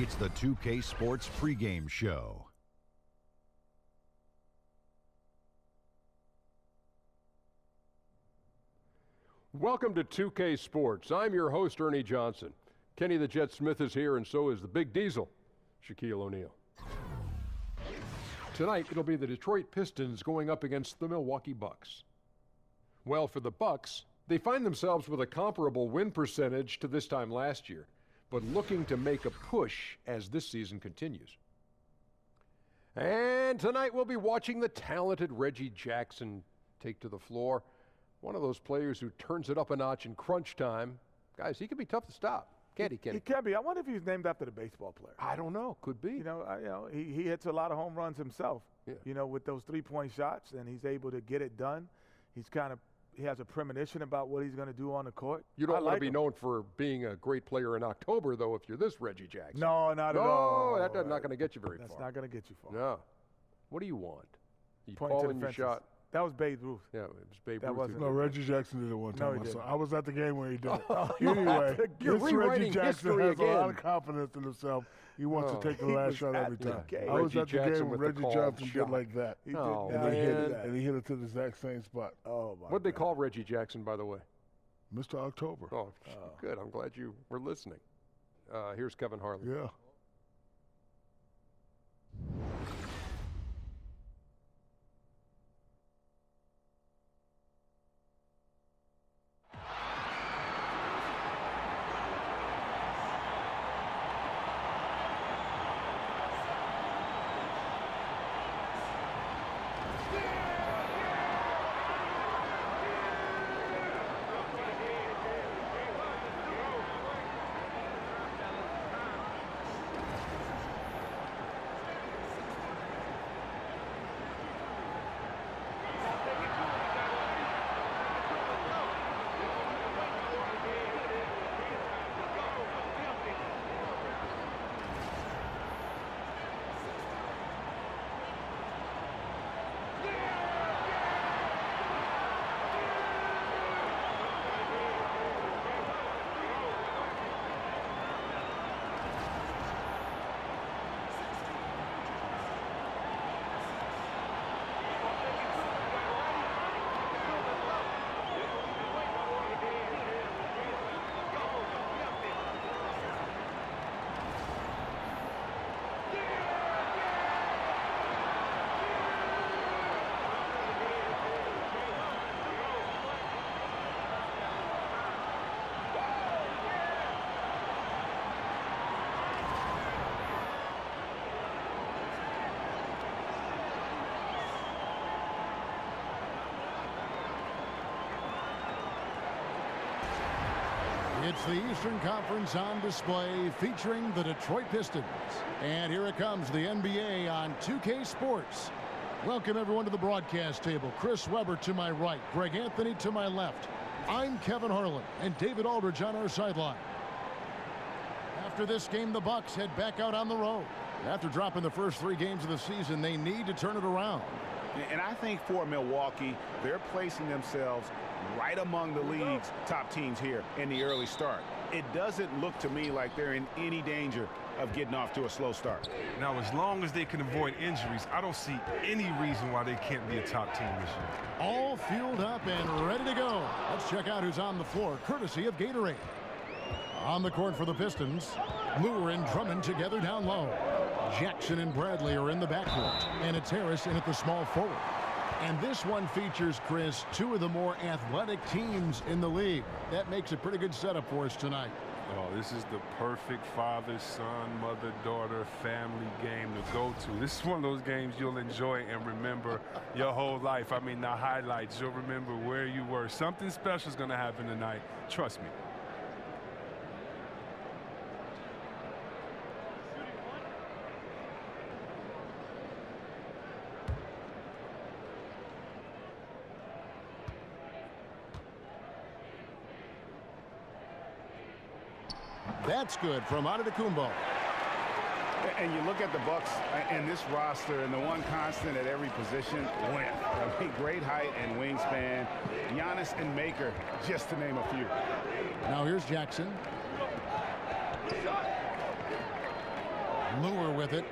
It's the 2K Sports pregame show. Welcome to 2K Sports. I'm your host, Ernie Johnson. Kenny the Jet Smith is here, and so is the Big Diesel, Shaquille O'Neal. Tonight, it'll be the Detroit Pistons going up against the Milwaukee Bucks. Well, for the Bucks, they find themselves with a comparable win percentage to this time last year, but looking to make a push as this season continues. And tonight we'll be watching the talented Reggie Jackson take to the floor. One of those players who turns it up a notch in crunch time. Guys, he can be tough to stop. Can't he, Kenny? He can be. I wonder if he's named after the baseball player. I don't know. Could be. He hits a lot of home runs himself, with those three-point shots, and he's able to get it done. He has a premonition about what he's going to do on the court. You don't want to be known for being a great player in October, though, if you're this Reggie Jackson. No, not at all. No, that's not going to get you very far. That's not going to get you far. No. What do you want? You Point call to in the your shot. That was Babe Ruth. Yeah, it was Babe That Ruth. wasn't- No, Reggie Jackson did it one time. No, he I was at the game when he did it. You're Anyway, this rewriting Reggie Jackson history has a lot again. of confidence in himself. He wants to take the He last was shot at every the time. game. I was Reggie at the Jackson game when with the Reggie called Johnson shot. did like that. He Oh, did. And he hit it, that. and he hit it to the exact same spot. Oh, my What'd they God. call Reggie Jackson, by the way? Mr. October. Oh, good. I'm glad you were listening. Here's Kevin Harlan. Yeah. It's the Eastern Conference on display featuring the Detroit Pistons. And here it comes, the NBA on 2K Sports. Welcome everyone to the broadcast table. Chris Webber to my right, Greg Anthony to my left. I'm Kevin Harlan and David Aldridge on our sideline. After this game, the Bucks head back out on the road. After dropping the first 3 games of the season, they need to turn it around. And I think for Milwaukee, they're placing themselves right among the league's top teams here in the early start. It doesn't look to me like they're in any danger of getting off to a slow start. Now, as long as they can avoid injuries, I don't see any reason why they can't be a top team this year. All fueled up and ready to go. Let's check out who's on the floor, courtesy of Gatorade. On the court for the Pistons, Lure and Drummond together down low. Jackson and Bradley are in the backcourt, and it's Harris in at the small forward. And this one features, Chris, 2 of the more athletic teams in the league. That makes a pretty good setup for us tonight. Oh, this is the perfect father-son, mother-daughter family game to go to. This is one of those games you'll enjoy and remember your whole life. I mean, the highlights, you'll remember where you were. Something special is going to happen tonight. Trust me. That's good from Antetokounmpo. And you look at the Bucks and this roster, and the one constant at every position, length. I mean, great height and wingspan. Giannis and Maker, just to name a few. Now here's Jackson. Lure with it.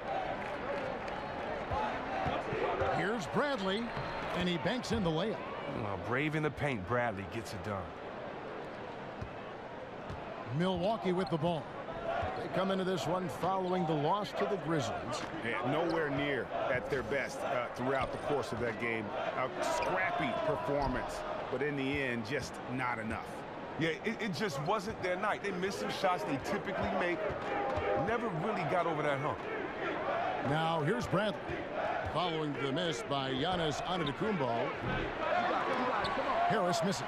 Here's Bradley, and he banks in the layup. Brave in the paint, Bradley gets it done. Milwaukee with the ball. They come into this one following the loss to the Grizzlies. Yeah, nowhere near at their best throughout the course of that game. A scrappy performance, but in the end, just not enough. Yeah, it just wasn't their night. They missed some shots they typically make. Never really got over that hump. Now, here's Bradley. Following the miss by Giannis Antetokounmpo. Harris misses.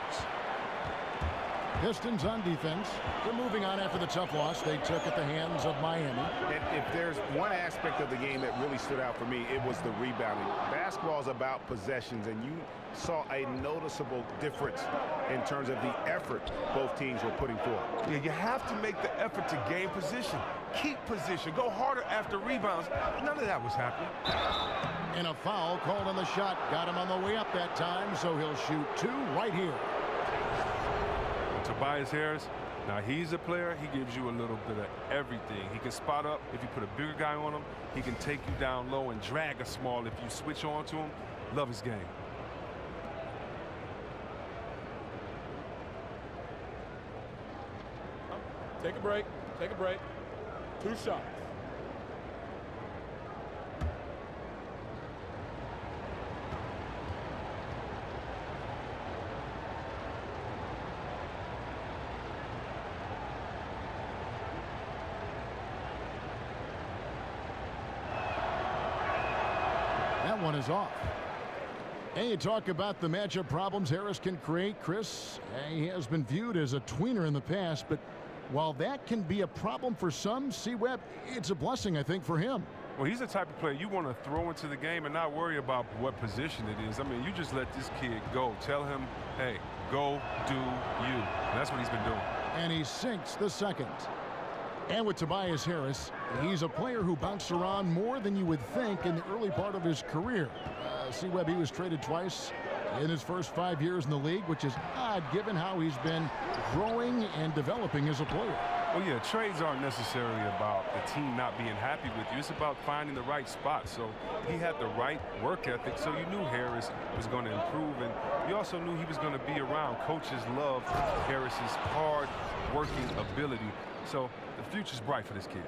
Pistons on defense. They're moving on after the tough loss they took at the hands of Miami. And if there's one aspect of the game that really stood out for me, it was the rebounding. Basketball is about possessions, and you saw a noticeable difference in terms of the effort both teams were putting forth. Yeah, you have to make the effort to gain position. Keep position. Go harder after rebounds. None of that was happening. And a foul called on the shot. Got him on the way up that time, so he'll shoot 2 right here. Tobias Harris, now he's a player, he gives you a little bit of everything. He can spot up if you put a bigger guy on him. He can take you down low and drag a small if you switch on to him. Love his game. Take a break. Take a break. 2 shots. That one is off. And you talk about the matchup problems Harris can create, Chris. He has been viewed as a tweener in the past, but while that can be a problem for some, C-Webb, it's a blessing, I think, for him. Well, he's the type of player you want to throw into the game and not worry about what position it is. I mean, you just let this kid go. Tell him, hey, go do you. And that's what he's been doing. And he sinks the second. And with Tobias Harris, he's a player who bounced around more than you would think in the early part of his career. C-Webb, he was traded twice in his first 5 years in the league, which is odd given how he's been growing and developing as a player. Well, yeah, trades aren't necessarily about the team not being happy with you. It's about finding the right spot. So he had the right work ethic, so you knew Harris was going to improve, and you also knew he was going to be around. Coaches love Harris's hard-working ability. So the future's bright for this kid.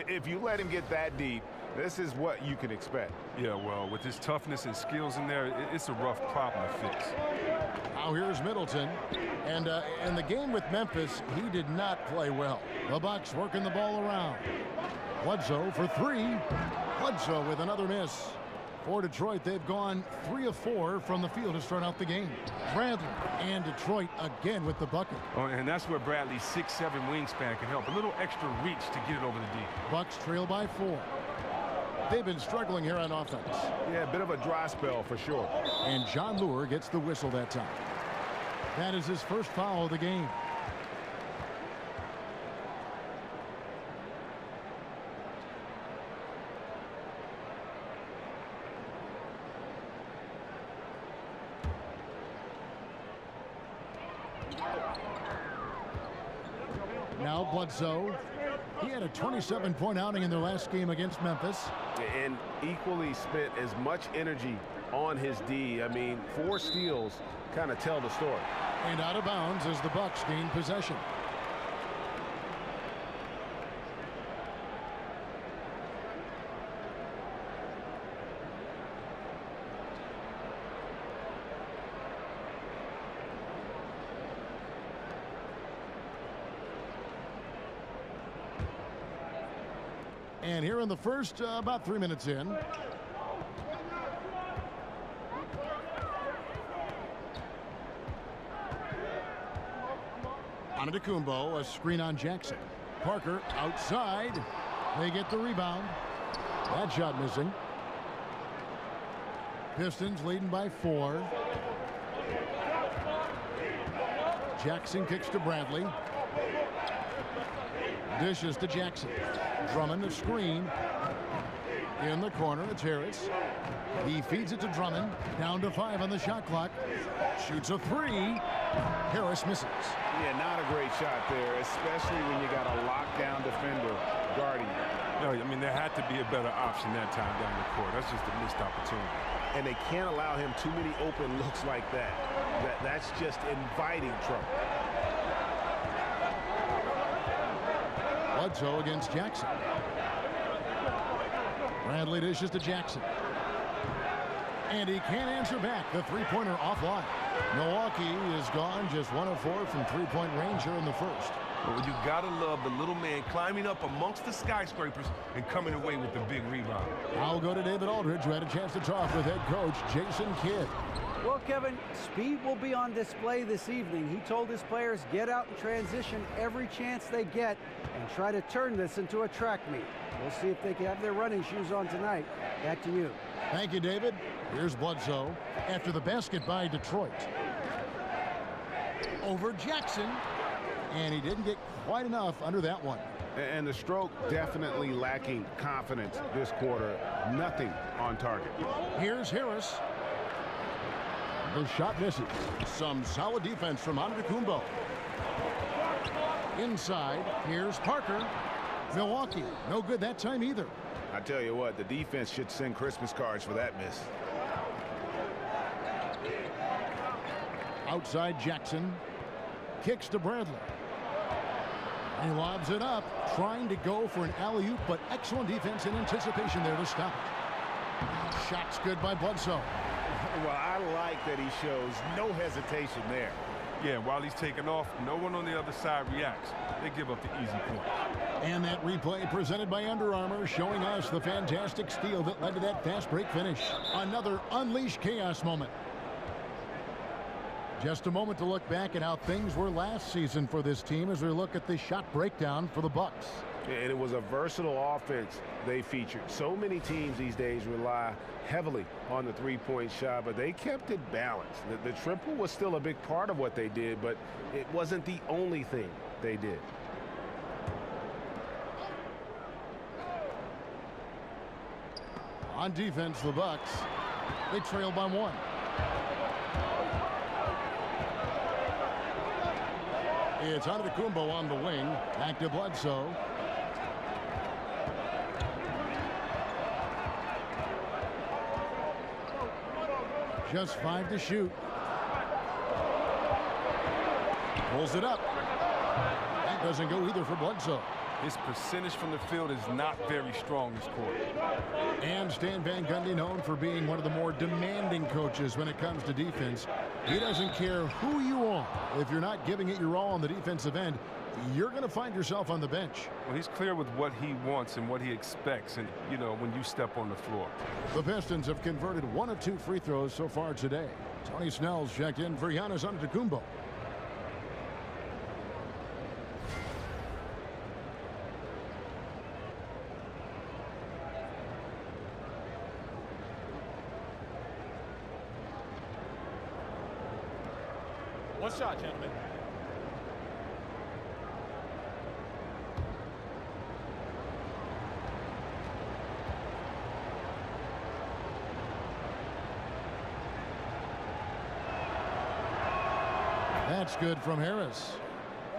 If you let him get that deep, this is what you can expect. Yeah, well, with his toughness and skills in there, it's a rough problem to fix. Now here's Middleton. And in the game with Memphis, he did not play well. The Bucks working the ball around. Bledsoe for 3. Bledsoe with another miss. For Detroit, they've gone 3 of 4 from the field to start out the game. Bradley and Detroit again with the bucket. Oh, and that's where Bradley's 6'7" wingspan can help. A little extra reach to get it over the D. Bucks trail by 4. They've been struggling here on offense. Yeah, a bit of a dry spell for sure. And John Lure gets the whistle that time. That is his first foul of the game. Now Bledsoe. He had a 27-point outing in their last game against Memphis. And equally spent as much energy on his D. I mean, 4 steals kind of tell the story. And out of bounds as the Bucks gain possession. And here in the first, about 3 minutes in. Antetokounmpo, a screen on Jackson. Parker outside. They get the rebound. That shot missing. Pistons leading by 4. Jackson kicks to Bradley. Dishes to Jackson. Drummond, the screen. In the corner, it's Harris. He feeds it to Drummond. Down to 5 on the shot clock. Shoots a 3. Harris misses. Yeah, not a great shot there, especially when you got a lockdown defender guarding you. No, I mean, there had to be a better option that time down the court. That's just a missed opportunity. And they can't allow him too many open looks like that. That's just inviting trouble. Bledsoe against Jackson. Bradley dishes to Jackson. And he can't answer back. The three-pointer offline. Milwaukee is gone just 1 of 4 from three-point range here in the first. Well, you gotta love the little man climbing up amongst the skyscrapers and coming away with the big rebound. I'll go to David Aldridge, who had a chance to talk with head coach Jason Kidd. Well, Kevin, speed will be on display this evening. He told his players get out and transition every chance they get and try to turn this into a track meet. We'll see if they can have their running shoes on tonight. Back to you. Thank you, David. Here's Bledsoe after the basket by Detroit. Over Jackson. And he didn't get quite enough under that one. And the stroke definitely lacking confidence this quarter. Nothing on target. Here's Harris. The shot misses. Some solid defense from Antetokounmpo. Inside, here's Parker. Milwaukee, no good that time either. I tell you what, the defense should send Christmas cards for that miss. Outside Jackson. Kicks to Bradley. He lobs it up, trying to go for an alley-oop, but excellent defense and anticipation there to stop it. Shot's good by Bledsoe. Well, I like that he shows no hesitation there. Yeah, while he's taking off, no one on the other side reacts. They give up the easy point. And that replay presented by Under Armour, showing us the fantastic steal that led to that fast break finish. Another unleashed chaos moment. Just a moment to look back at how things were last season for this team as we look at the shot breakdown for the Bucks. And it was a versatile offense they featured. So many teams these days rely heavily on the three-point shot, but they kept it balanced. The triple was still a big part of what they did, but it wasn't the only thing they did. On defense, the Bucks, they trail by 1. It's Antetokounmpo on the wing. Back to Bledsoe. Just 5 to shoot. Pulls it up. That doesn't go either for Bledsoe. His percentage from the field is not very strong this quarter. And Stan Van Gundy, known for being one of the more demanding coaches when it comes to defense. He doesn't care who you are. If you're not giving it your all on the defensive end, you're going to find yourself on the bench. Well, he's clear with what he wants and what he expects, and, you know, when you step on the floor. The Pistons have converted 1 of 2 free throws so far today. Tony Snell's checked in for Giannis Antetokounmpo. One shot, gentlemen. That's good from Harris.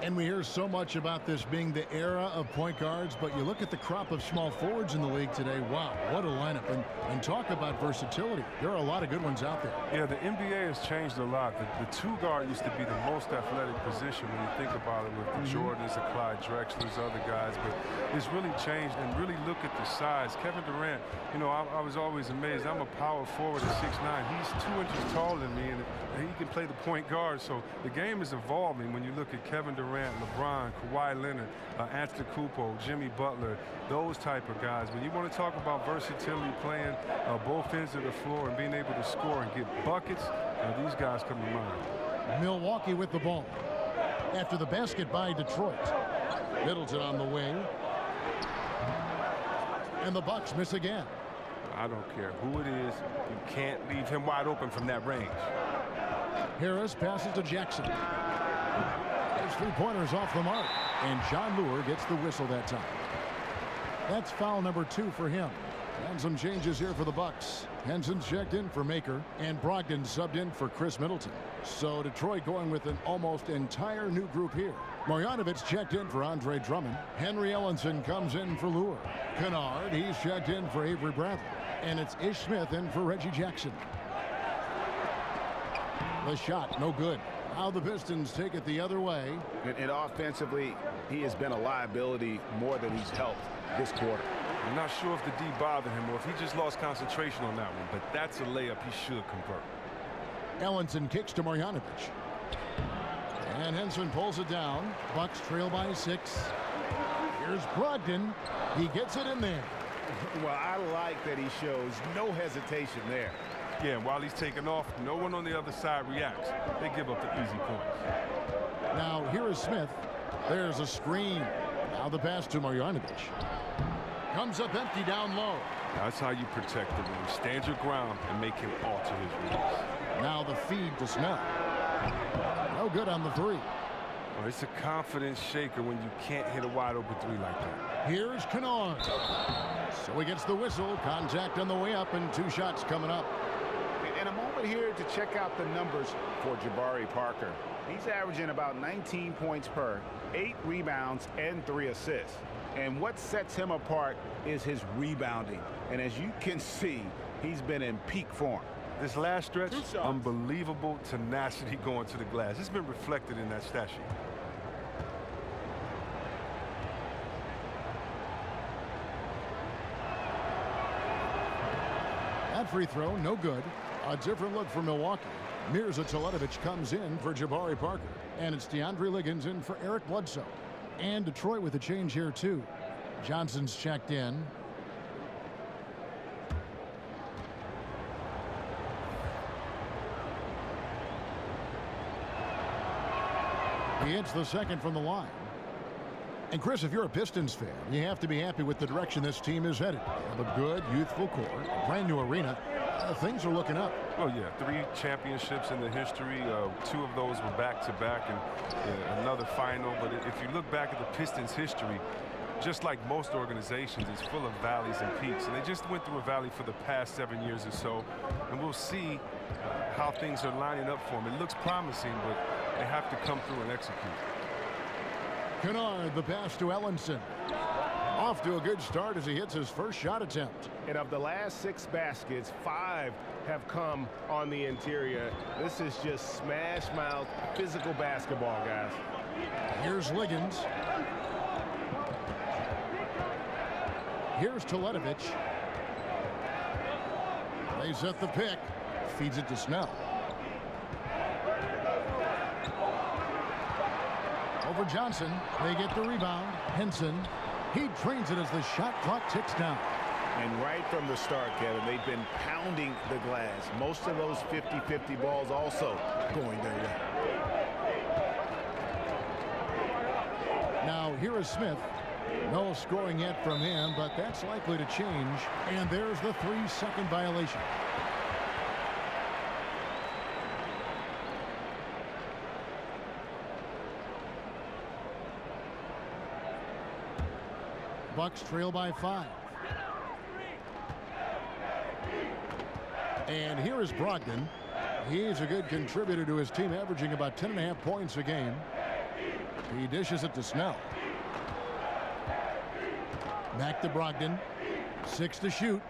And we hear so much about this being the era of point guards, but you look at the crop of small forwards in the league today. Wow, what a lineup. And talk about versatility. There are a lot of good ones out there. Yeah, the NBA has changed a lot. The two guard used to be the most athletic position when you think about it, with the Jordans, the Clyde Drexlers, other guys. But it's really changed, and really look at the size. Kevin Durant, you know, I was always amazed. I'm a power forward at 6'9". He's 2 inches taller than me, and he can play the point guard. So the game is evolving when you look at Kevin Durant, LeBron, Kawhi Leonard, Antetokounmpo, Jimmy Butler, those type of guys. When you want to talk about versatility, playing both ends of the floor and being able to score and get buckets, these guys come to mind. Milwaukee with the ball. After the basket by Detroit. Middleton on the wing. And the Bucks miss again. I don't care who it is. You can't leave him wide open from that range. Harris passes to Jackson. His three-pointers off the mark. And John Lure gets the whistle that time. That's foul number 2 for him. And some changes here for the Bucks. Henson's checked in for Maker, and Brogdon subbed in for Chris Middleton. So Detroit going with an almost entire new group here. Marjanovic checked in for Andre Drummond. Henry Ellenson comes in for Lure. Kennard, he's checked in for Avery Bradley. And it's Ish Smith in for Reggie Jackson. The shot, no good. Now the Pistons take it the other way. And offensively, he has been a liability more than he's helped this quarter. I'm not sure if the D bothered him or if he just lost concentration on that one, but that's a layup he should convert. Ellenson kicks to Marjanovic. And Henson pulls it down. Bucks trail by 6. Here's Brogdon. He gets it in there. Well, I like that he shows no hesitation there. Yeah, while he's taking off, no one on the other side reacts. They give up the easy points. Now here is Smith. There's a screen. Now the pass to Marjanovic. Comes up empty down low. That's how you protect the rim. Stand your ground and make him alter his release. Now the feed to Snell. No good on the 3. Well, it's a confidence shaker when you can't hit a wide open 3 like that. Here's Kennard. So he gets the whistle. Contact on the way up and 2 shots coming up. And a moment here to check out the numbers for Jabari Parker. He's averaging about 19 points per, 8 rebounds, and 3 assists. And what sets him apart is his rebounding. And as you can see, he's been in peak form. This last stretch, unbelievable tenacity going to the glass. It's been reflected in that stat sheet. That free throw, no good. A different look for Milwaukee. Mirza Teletovic comes in for Jabari Parker. And it's DeAndre Liggins in for Eric Bledsoe. And Detroit with a change here, too. Johnson's checked in. He hits the second from the line. And Chris, if you're a Pistons fan, you have to be happy with the direction this team is headed. They have a good, youthful core, a brand new arena. Things are looking up. Oh, yeah. 3 championships in the history. 2 of those were back-to-back and another final. But if you look back at the Pistons' history, just like most organizations, it's full of valleys and peaks. And they just went through a valley for the past 7 years or so. And we'll see how things are lining up for them. It looks promising, but they have to come through and execute. Kennard, the pass to Ellenson. Off to a good start as he hits his first shot attempt. And of the last 6 baskets, 5 have come on the interior. This is just smash mouth physical basketball, guys. Here's Liggins. Here's Teletovic. They set the pick. Feeds it to Snell. Over Johnson. They get the rebound. Henson. He trains it as the shot clock ticks down. And right from the start, Kevin, they've been pounding the glass. Most of those 50-50 balls also going their way. Now here is Smith. No scoring yet from him, but that's likely to change. And there's the 3-second violation. Bucks trail by 5. And here is Brogdon. He's a good contributor to his team, averaging about 10.5 points a game. He dishes it to Snell. Back to Brogdon. 6 to shoot.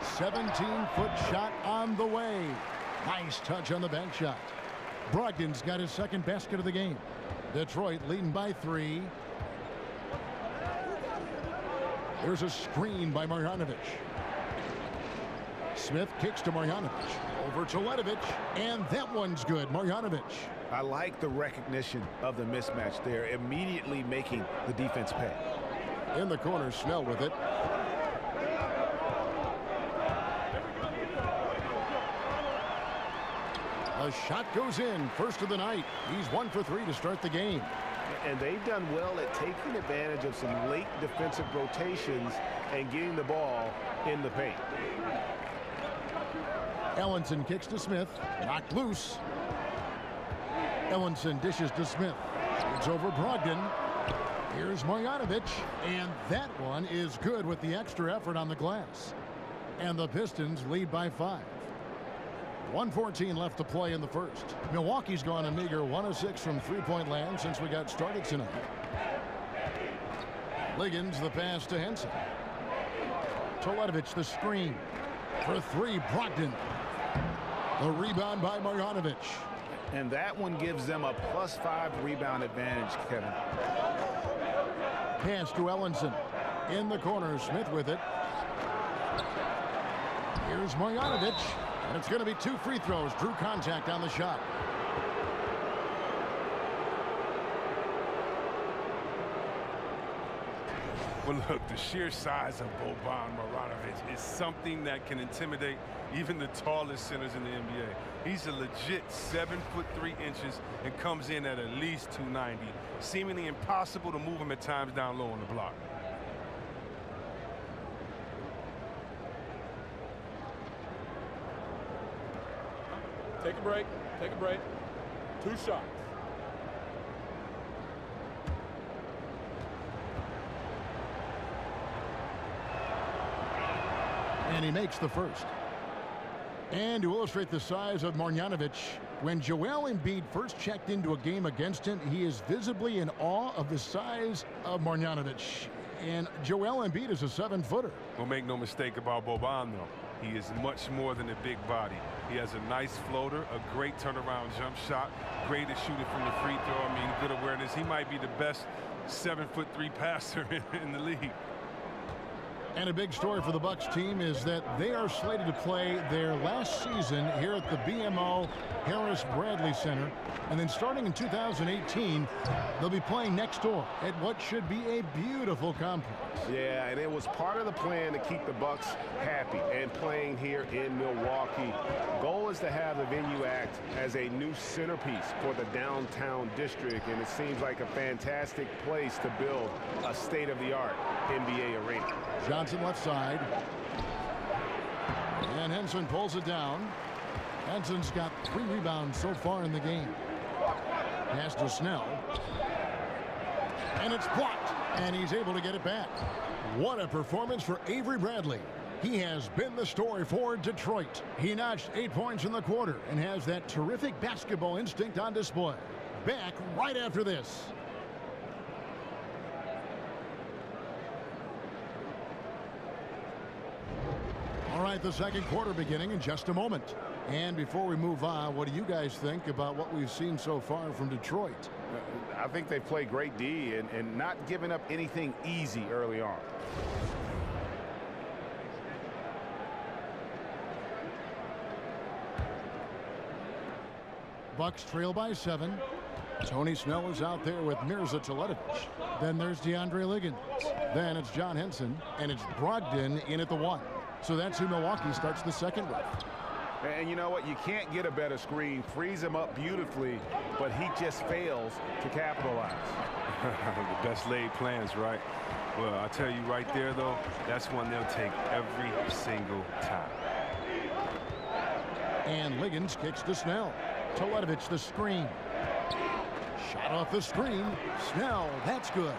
17-foot shot on the way. Nice touch on the bank shot. Brogdon's got his second basket of the game. Detroit leading by 3. There's a screen by Marjanovic. Smith kicks to Marjanovic. Over to Teletovic. And that one's good. Marjanovic. I like the recognition of the mismatch there, immediately making the defense pay. In the corner, Snell with it. A shot goes in. First of the night. He's 1 for 3 to start the game. And they've done well at taking advantage of some late defensive rotations and getting the ball in the paint. Ellenson kicks to Smith. Knocked loose. Ellenson dishes to Smith. It's over Brogdon. Here's Marjanovic, and that one is good with the extra effort on the glass. And the Pistons lead by 5. 1:14 left to play in the first. Milwaukee's gone a meager 1 of 6 from three-point land since we got started tonight. Liggins the pass to Henson. Teletovic the screen. For 3, Brogdon. The rebound by Marjanovic. And that one gives them a +5 rebound advantage, Kevin. Pass to Ellenson. In the corner, Smith with it. Here's Marjanovic. And it's going to be 2 free throws. Drew contact on the shot. Well, look, the sheer size of Boban Marjanovic is something that can intimidate even the tallest centers in the NBA. He's a legit 7'3" and comes in at least 290. Seemingly impossible to move him at times down low on the block. Take a break. Take a break. 2 shots. And he makes the first. And to illustrate the size of Marjanovic, when Joel Embiid first checked into a game against him, he is visibly in awe of the size of Marjanovic. And Joel Embiid is a 7-footer. We'll make no mistake about Boban, though. He is much more than a big body. He has a nice floater, a great turnaround jump shot, great at shooting from the free throw. I mean, good awareness. He might be the best 7'3" passer in the league. And a big story for the Bucks team is that they are slated to play their last season here at the BMO Harris Bradley Center. And then starting in 2018, they'll be playing next door at what should be a beautiful complex. Yeah, and it was part of the plan to keep the Bucks happy and playing here in Milwaukee. Goal is to have the venue act as a new centerpiece for the downtown district, and it seems like a fantastic place to build a state-of-the-art NBA arena. Johnson left side. And Henson pulls it down. Henson's got 3 rebounds so far in the game. Pass to Snell. And it's blocked. And he's able to get it back. What a performance for Avery Bradley. He has been the story for Detroit. He notched 8 points in the quarter and has that terrific basketball instinct on display. Back right after this. All right, the second quarter beginning in just a moment. And before we move on, what do you guys think about what we've seen so far from Detroit? I think they play great D and not giving up anything easy early on. Bucks trail by 7. Tony Snell is out there with Mirza Teletovic. Then there's DeAndre Liggins. Then it's John Henson, and it's Brogdon in at the 1. So that's who Milwaukee starts the second with. And you know what? You can't get a better screen. Frees him up beautifully, but he just fails to capitalize. The best laid plans, right? Well, I tell you right there, though, that's one they'll take every single time. And Liggins kicks to Snell. Teletovic the screen. Shot off the screen. Snell, that's good.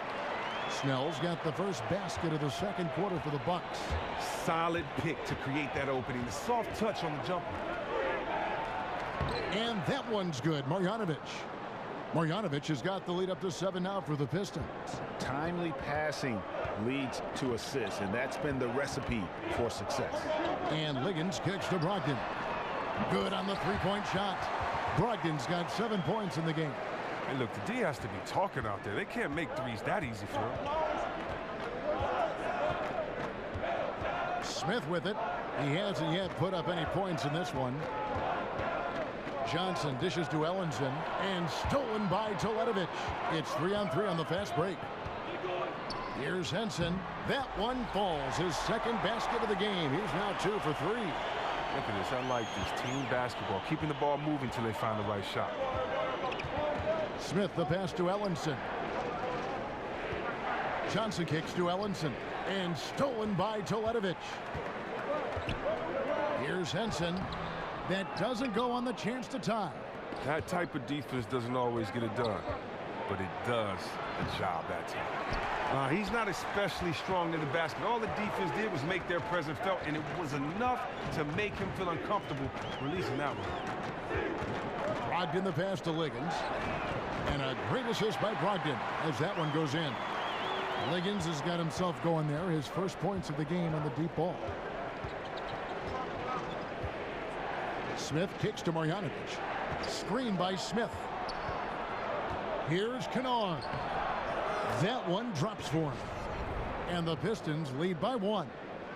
Snell's got the first basket of the second quarter for the Bucks. Solid pick to create that opening. The soft touch on the jumper. And that one's good. Marjanovic. Marjanovic has got the lead up to 7 now for the Pistons. Timely passing leads to assists, and that's been the recipe for success. And Liggins kicks to Brogdon. Good on the three-point shot. Brogdon's got 7 points in the game. Hey, look, the D has to be talking out there. They can't make threes that easy for him. Smith with it. He hasn't yet put up any points in this one. Johnson dishes to Ellenson and stolen by Teletovic. It's 3-on-3 on the fast break. Here's Henson. That one falls. His second basket of the game. He's now 2 for 3. Look at this. I like this. Team basketball. Keeping the ball moving until they find the right shot. Smith the pass to Ellenson. Johnson kicks to Ellenson. And stolen by Teletovic. Here's Henson. That doesn't go on the chance to tie. That type of defense doesn't always get it done. but it does the job that time. He's not especially strong in the basket. All the defense did was make their presence felt, and it was enough to make him feel uncomfortable releasing that one. Brogdon the pass to Liggins. And a great assist by Brogdon as that one goes in. Liggins has got himself going there. His first points of the game on the deep ball. Smith kicks to Marjanovic. Screen by Smith. Here's Kennard. That one drops for him. And the Pistons lead by 1.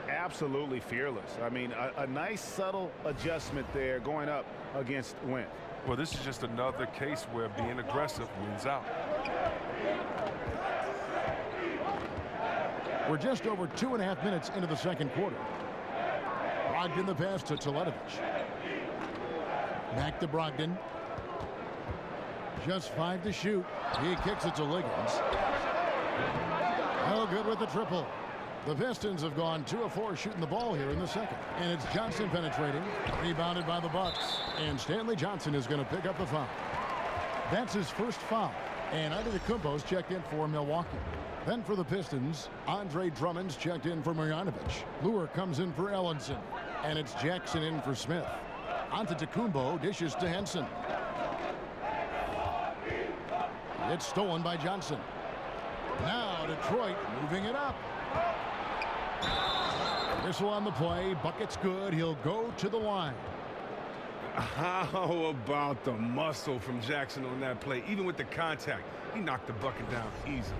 Absolutely fearless. I mean, a nice subtle adjustment there going up against Wentz. Well, this is just another case where being aggressive wins out. We're just over 2.5 minutes into the second quarter. Brogdon the pass to Teletovic. Back to Brogdon. Just 5 to shoot. He kicks it to Liggins. No good with the triple. The Pistons have gone 2 of 4 shooting the ball here in the second. And it's Johnson penetrating. Rebounded by the Bucks. And Stanley Johnson is going to pick up the foul. That's his first foul. And Antetokounmpo's checked in for Milwaukee. Then for the Pistons, Andre Drummond's checked in for Marjanovic. Luer comes in for Ellenson. And it's Jackson in for Smith. Antetokounmpo dishes to Henson. It's stolen by Johnson. Now Detroit moving it up. Whistle on the play. Bucket's good. He'll go to the line. How about the muscle from Jackson on that play? Even with the contact, he knocked the bucket down easily.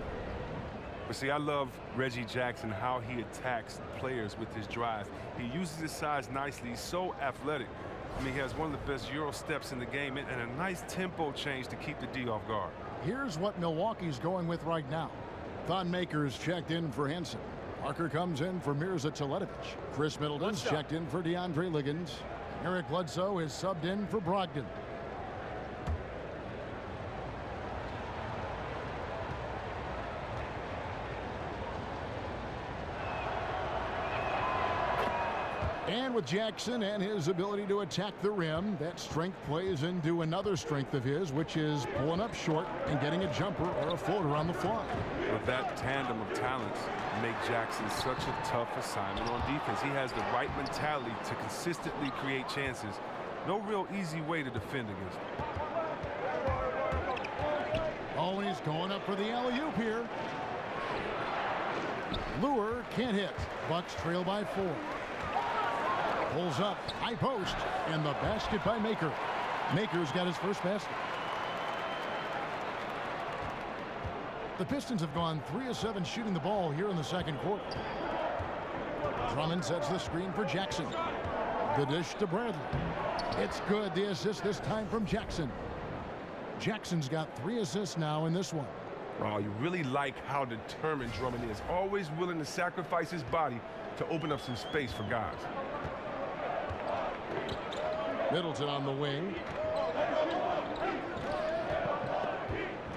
But see, I love Reggie Jackson, how he attacks players with his drive. He uses his size nicely. He's so athletic. I mean, he has one of the best Euro steps in the game and a nice tempo change to keep the D off guard. Here's what Milwaukee's going with right now. Thon Maker's checked in for Henson. Parker comes in for Mirza Teletovic. Chris Middleton's checked in for DeAndre Liggins. Eric Bledsoe is subbed in for Brogdon. And with Jackson and his ability to attack the rim, that strength plays into another strength of his, which is pulling up short and getting a jumper or a floater on the fly. But that tandem of talents make Jackson such a tough assignment on defense. He has the right mentality to consistently create chances. No real easy way to defend against him. Oh, and he's going up for the alley-oop here. Luer can't hit. Bucks trail by 4. Pulls up, high post, and the basket by Maker. Maker's got his first basket. The Pistons have gone 3 of 7 shooting the ball here in the second quarter. Drummond sets the screen for Jackson. The dish to Bradley. It's good. The assist this time from Jackson. Jackson's got 3 assists now in this one. Oh, you really like how determined Drummond is. Always willing to sacrifice his body to open up some space for guys. Middleton on the wing.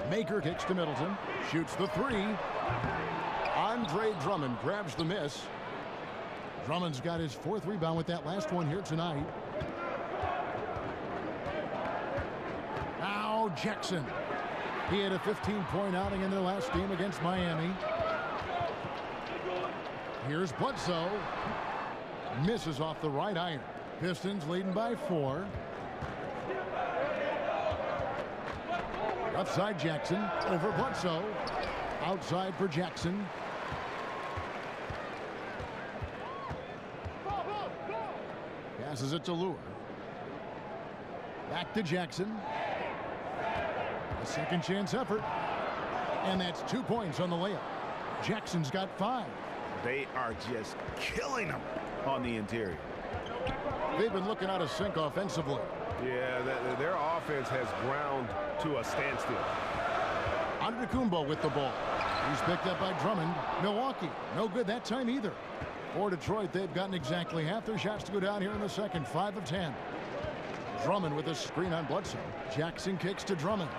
Maker kicks to Middleton. Shoots the 3. Andre Drummond grabs the miss. Drummond's got his 4th rebound with that last one here tonight. Now Jackson. He had a 15-point outing in their last game against Miami. Here's Bledsoe. Misses off the right iron. Pistons leading by 4. Outside Jackson. Over Bledsoe. Outside for Jackson. Passes it to Luer. Back to Jackson. A second chance effort. And that's 2 points on the layup. Jackson's got 5. They are just killing them on the interior. They've been looking out of sync offensively. Yeah, their offense has ground to a standstill. Antetokounmpo with the ball. He's picked up by Drummond. Milwaukee, no good that time either. For Detroit, they've gotten exactly half their shots to go down here in the second. 5 of 10. Drummond with a screen on Bledsoe. Jackson kicks to Drummond.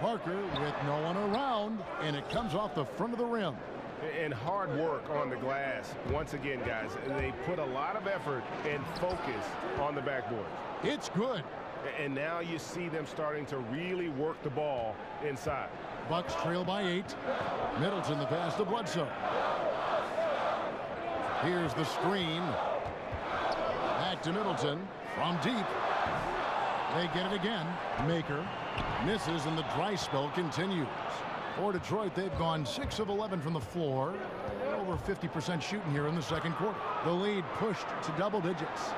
Parker with no one around, and it comes off the front of the rim. And hard work on the glass. Once again, guys, they put a lot of effort and focus on the backboard. It's good. And now you see them starting to really work the ball inside. Bucks trail by 8. Middleton the pass to Bledsoe. Here's the screen. Back to Middleton from deep. They get it again. Maker misses, and the dry spell continues. For Detroit, they've gone 6 of 11 from the floor. Over 50% shooting here in the second quarter. The lead pushed to double digits.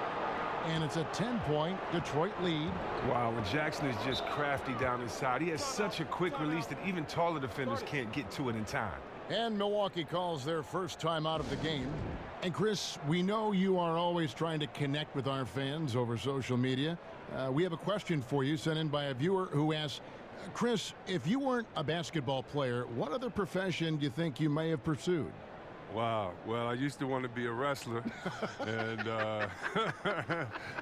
And it's a 10-point Detroit lead. Wow, and Jackson is just crafty down inside. He has such a quick release that even taller defenders can't get to it in time. And Milwaukee calls their first time out of the game. And Chris, we know you are always trying to connect with our fans over social media. We have a question for you sent in by a viewer who asks, Chris, if you weren't a basketball player, what other profession do you think you may have pursued? Wow. Well, I used to want to be a wrestler and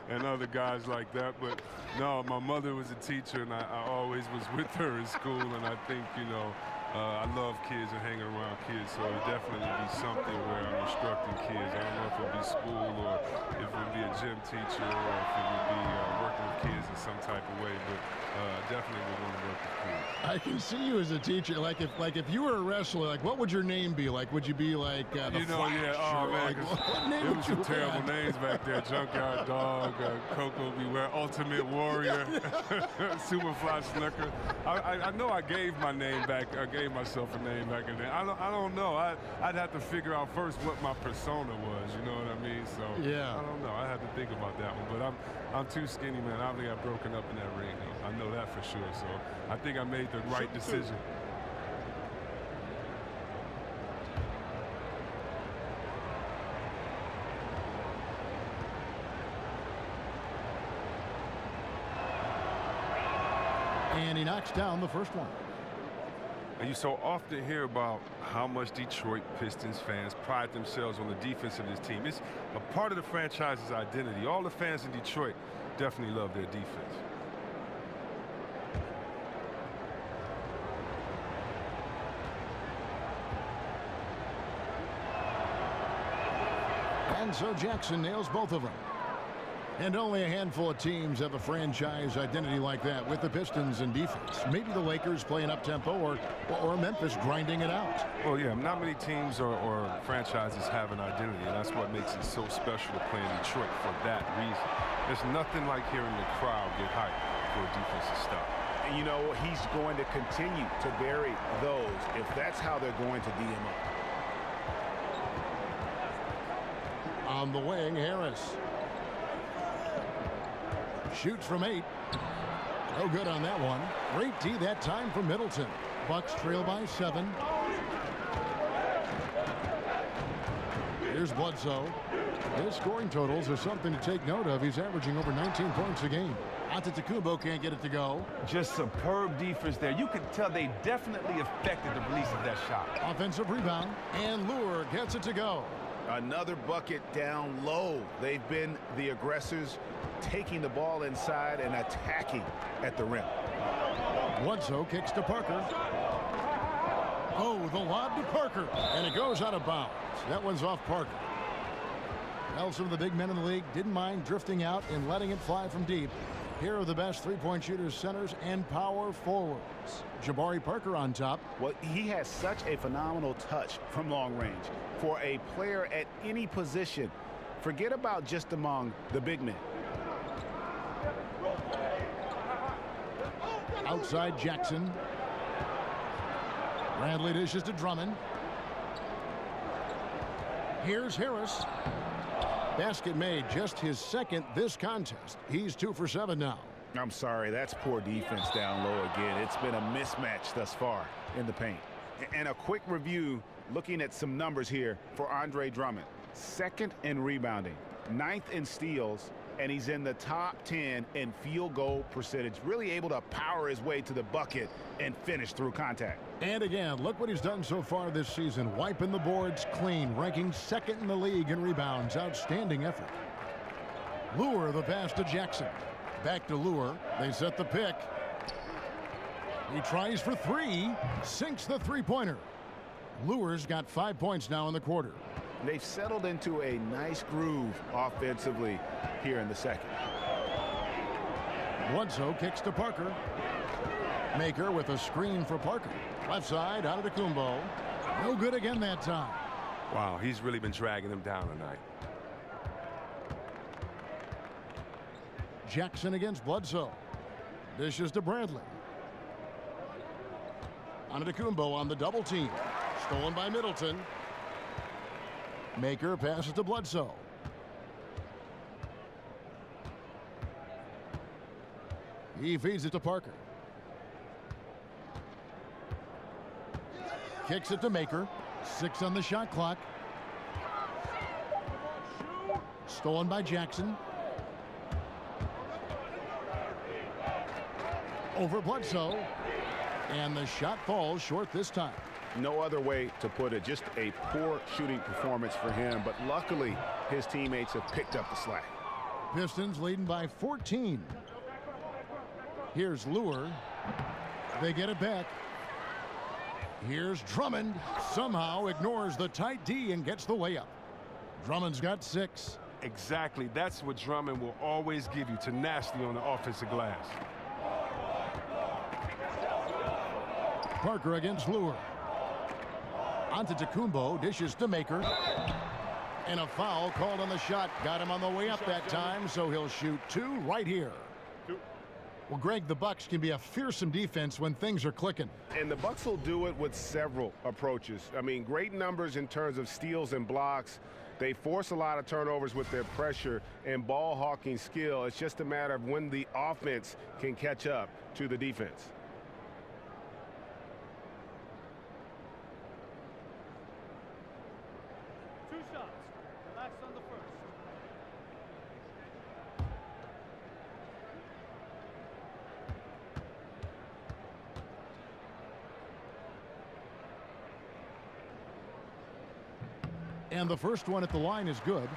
and other guys like that. But no, my mother was a teacher, and I always was with her in school. And I think, you know, I love kids and hanging around kids, so it would definitely be something where I'm instructing kids. I don't know if it would be school or if it would be a gym teacher or if it would be working with kids in some type of way, but definitely would want to work with kids. I can see you as a teacher. Like if you were a wrestler, like what would your name be? Like would you be like the Flash? Yeah, oh man, like, what name it was some would you terrible have? names back there. Junkyard Dog, Coco Beware, Ultimate Warrior, Superfly Snooker. I know I gave my name back. I gave myself a name back in there. I don't know. I'd have to figure out first what my persona was. You know what I mean? So yeah, I don't know. I have to think about that one. But I'm too skinny, man. I think I've broken up in that ring. I know that for sure. So I think I made the right decision. And he knocks down the first one. And you so often hear about how much Detroit Pistons fans pride themselves on the defense of this team. It's a part of the franchise's identity. All the fans in Detroit definitely love their defense. And so Jackson nails both of them. And only a handful of teams have a franchise identity like that with the Pistons in defense. Maybe the Lakers playing up-tempo or Memphis grinding it out. Well, yeah, not many teams or franchises have an identity, and that's what makes it so special to play in Detroit for that reason. There's nothing like hearing the crowd get hyped for a defensive stop. And, you know, he's going to continue to vary those if that's how they're going to D him up. On the wing, Harris. Shoots from 8. No good on that one. Great D that time for Middleton. Bucks trail by 7. Here's Bledsoe. His scoring totals are something to take note of. He's averaging over 19 points a game. Antetokounmpo can't get it to go. Just superb defense there. You could tell they definitely affected the release of that shot. Offensive rebound, and Lure gets it to go. Another bucket down low. They've been the aggressors, taking the ball inside and attacking at the rim. Bledsoe kicks to Parker. Oh, the lob to Parker, and it goes out of bounds. That one's off Parker. Well, some of the big men in the league didn't mind drifting out and letting it fly from deep. Here are the best three-point shooters, centers, and power forwards. Jabari Parker on top. Well, he has such a phenomenal touch from long range. For a player at any position, forget about just among the big men. Outside Jackson. Bradley dishes to Drummond. Here's Harris. Basket made, just his second this contest. He's 2 for 7 now. I'm sorry, that's poor defense down low again. It's been a mismatch thus far in the paint. And a quick review, looking at some numbers here for Andre Drummond. 2nd in rebounding, 9th in steals, and he's in the top 10 in field goal percentage. Really able to power his way to the bucket and finish through contact. And again, look what he's done so far this season. Wiping the boards clean, ranking 2nd in the league in rebounds. Outstanding effort. Lure the pass to Jackson. Back to Lure. They set the pick. He tries for 3. Sinks the three-pointer. Lure's got 5 points now in the quarter. They've settled into a nice groove offensively here in the second. Bledsoe kicks to Parker. Maker with a screen for Parker. Left side, out of Antetokounmpo. No good again that time. Wow, he's really been dragging them down tonight. Jackson against Bledsoe. Dishes to Bradley. Antetokounmpo on the double team. Stolen by Middleton. Maker passes to Bledsoe. He feeds it to Parker. Kicks it to Maker. 6 on the shot clock. Stolen by Jackson. Over Bledsoe. And the shot falls short this time. No other way to put it. Just a poor shooting performance for him. But luckily, his teammates have picked up the slack. Pistons leading by 14. Here's Lure. They get it back. Here's Drummond. Somehow ignores the tight D and gets the way up. Drummond's got 6. Exactly. That's what Drummond will always give you, tenacity on the offensive glass. Parker against Lure. Antetokounmpo dishes to Maker. And a foul called on the shot. Got him on the way up that time, so he'll shoot 2 right here. Well, Greg, the Bucks can be a fearsome defense when things are clicking. And the Bucks will do it with several approaches. I mean, great numbers in terms of steals and blocks. They force a lot of turnovers with their pressure and ball hawking skill. It's just a matter of when the offense can catch up to the defense. And the first one at the line is good.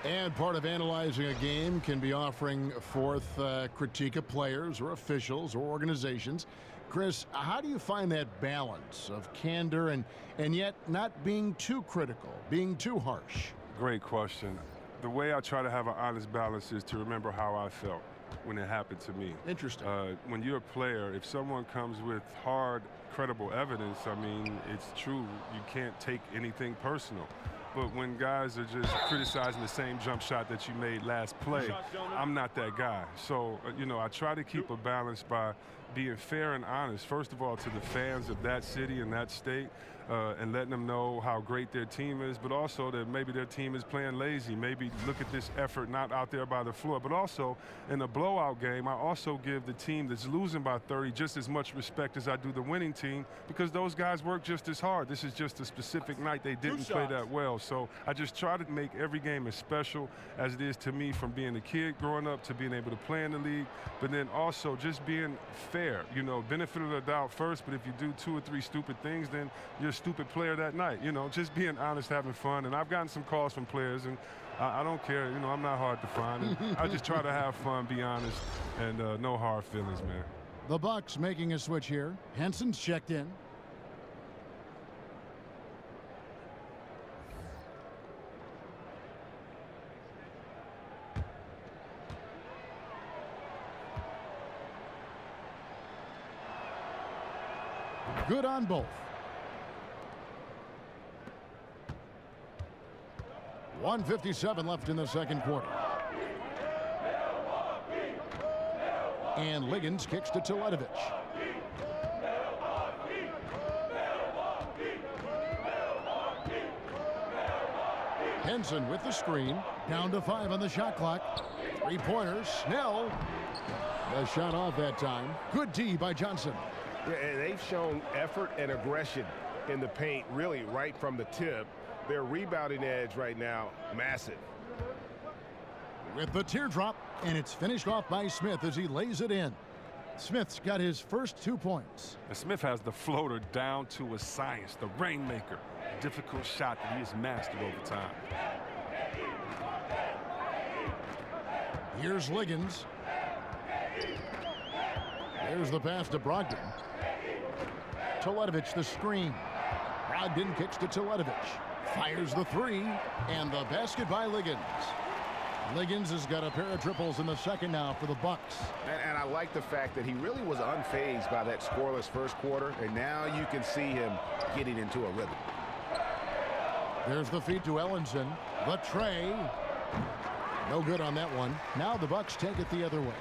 And part of analyzing a game can be offering forth critique of players or officials or organizations. Chris, how do you find that balance of candor and yet not being too critical, being too harsh? Great question. The way I try to have an honest balance is to remember how I felt when it happened to me. Interesting. When you're a player, if someone comes with hard, credible evidence, I mean, it's true. You can't take anything personal. But when guys are just criticizing the same jump shot that you made last play, I'm not that guy. So, you know, I try to keep a balance by being fair and honest, first of all, to the fans of that city and that state, and letting them know how great their team is, but also that maybe their team is playing lazy. Maybe look at this effort not out there by the floor. But also, in a blowout game, I also give the team that's losing by 30 just as much respect as I do the winning team, because those guys work just as hard. This is just a specific night they didn't play that well. So I just try to make every game as special as it is to me, from being a kid growing up to being able to play in the league, but then also just being fair. You know, benefit of the doubt first, but if you do 2 or 3 stupid things, then you're a stupid player that night. You know, just being honest, having fun. And I've gotten some calls from players, and I don't care. You know, I'm not hard to find. And I just try to have fun, be honest, and no hard feelings, man. The Bucks making a switch here. Henson's checked in. Good on both. 1:57 left in the second quarter. And Liggins kicks to Teletovic. Henson with the screen. Down to 5 on the shot clock. 3-pointers. Snell. The shot off that time. Good D by Johnson. Yeah, and they've shown effort and aggression in the paint, really right from the tip. Their rebounding edge right now, massive. With the teardrop, and it's finished off by Smith as he lays it in. Smith's got his first 2 points. And Smith has the floater down to a science, the rainmaker. A difficult shot that he has mastered over time. Here's Liggins. There's the pass to Brogdon. Teletovic the screen. Brogdon kicks to Teletovic. Fires the 3, and the basket by Liggins. Liggins has got a pair of triples in the second now for the Bucks. And I like the fact that he really was unfazed by that scoreless first quarter, and now you can see him getting into a rhythm. There's the feed to Ellenson. The tray. No good on that one. Now the Bucks take it the other way.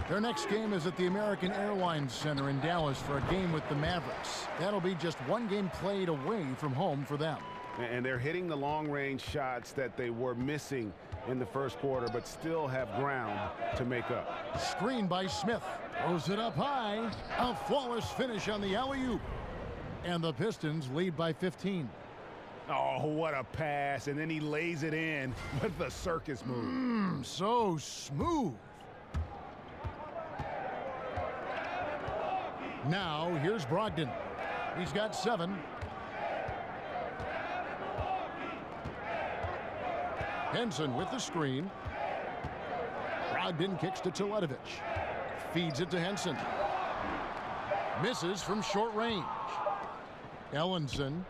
Their next game is at the American Airlines Center in Dallas for a game with the Mavericks. That'll be just one game played away from home for them. And they're hitting the long-range shots that they were missing in the first quarter, but still have ground to make up. Screen by Smith. Throws it up high. A flawless finish on the alley-oop. And the Pistons lead by 15. Oh, what a pass. And then he lays it in with the circus move. So smooth. Now, here's Brogdon. He's got 7. Henson with the screen. Brogdon kicks to Teletovic. Feeds it to Henson. Misses from short range. Ellenson.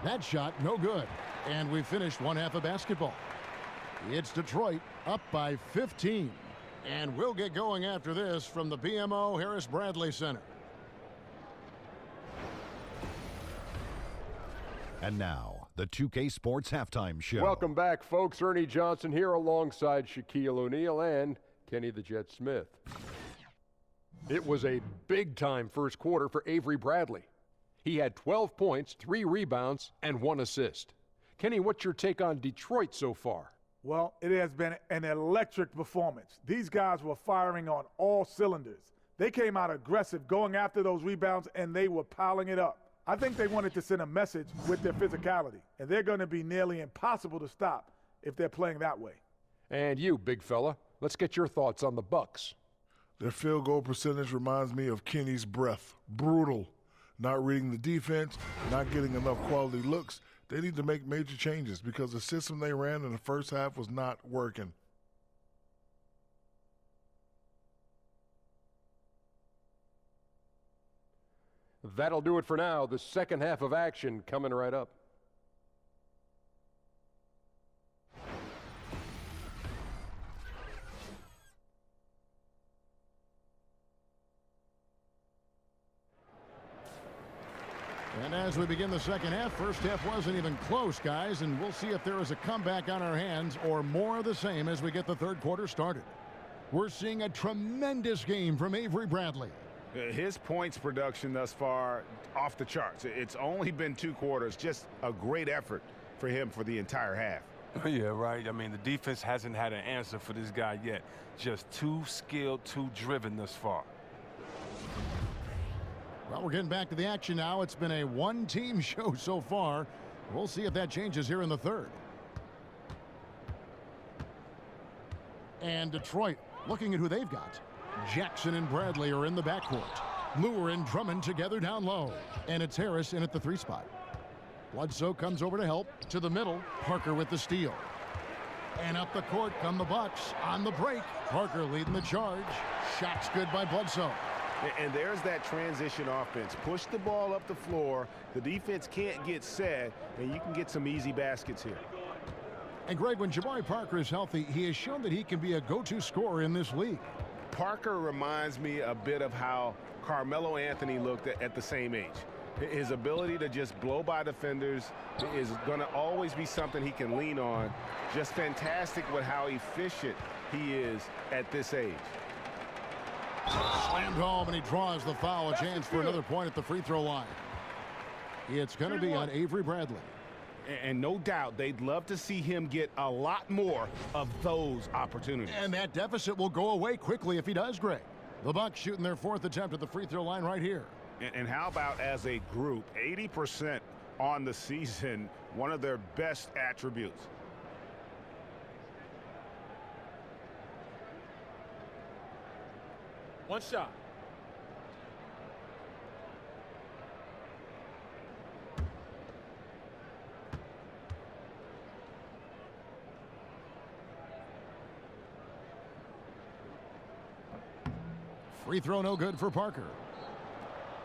That shot, no good. And we finished one half of basketball. It's Detroit up by 15. And we'll get going after this from the BMO Harris Bradley Center. And now, the 2K Sports Halftime Show. Welcome back, folks. Ernie Johnson here alongside Shaquille O'Neal and Kenny the Jet Smith. It was a big-time first quarter for Avery Bradley. He had 12 points, 3 rebounds, and 1 assist. Kenny, what's your take on Detroit so far? Well, it has been an electric performance. These guys were firing on all cylinders. They came out aggressive, going after those rebounds, and they were piling it up. I think they wanted to send a message with their physicality, and they're going to be nearly impossible to stop if they're playing that way. And you, big fella, let's get your thoughts on the Bucks. Their field goal percentage reminds me of Kenny's breath. Brutal. Not reading the defense, not getting enough quality looks. They need to make major changes because the system they ran in the first half was not working. That'll do it for now. The second half of action coming right up. And as we begin the second half, first half wasn't even close, guys, and we'll see if there is a comeback on our hands or more of the same as we get the third quarter started. We're seeing a tremendous game from Avery Bradley. His points production thus far off the charts. It's only been 2 quarters. Just a great effort for him for the entire half. Yeah, right. I mean, the defense hasn't had an answer for this guy yet. Just too skilled, too driven thus far. Well, we're getting back to the action now. It's been a one-team show so far. We'll see if that changes here in the third. And Detroit looking at who they've got. Jackson and Bradley are in the backcourt. Lure and Drummond together down low. And it's Harris in at the 3 spot. Bledsoe comes over to help. To the middle. Parker with the steal. And up the court come the Bucks on the break. Parker leading the charge. Shots good by Bledsoe. And there's that transition offense. Push the ball up the floor. The defense can't get set, and you can get some easy baskets here. And Greg, when Jabari Parker is healthy, he has shown that he can be a go-to scorer in this league. Parker reminds me a bit of how Carmelo Anthony looked at the same age. His ability to just blow by defenders is going to always be something he can lean on. Just fantastic with how efficient he is at this age. Slammed home, and he draws the foul. A chance for another point at the free throw line. It's going to be on Avery Bradley. And no doubt they'd love to see him get a lot more of those opportunities. And that deficit will go away quickly if he does, Greg. The Bucks shooting their 4th attempt at the free throw line right here. And how about as a group, 80% on the season, one of their best attributes. One shot. Free throw no good for Parker.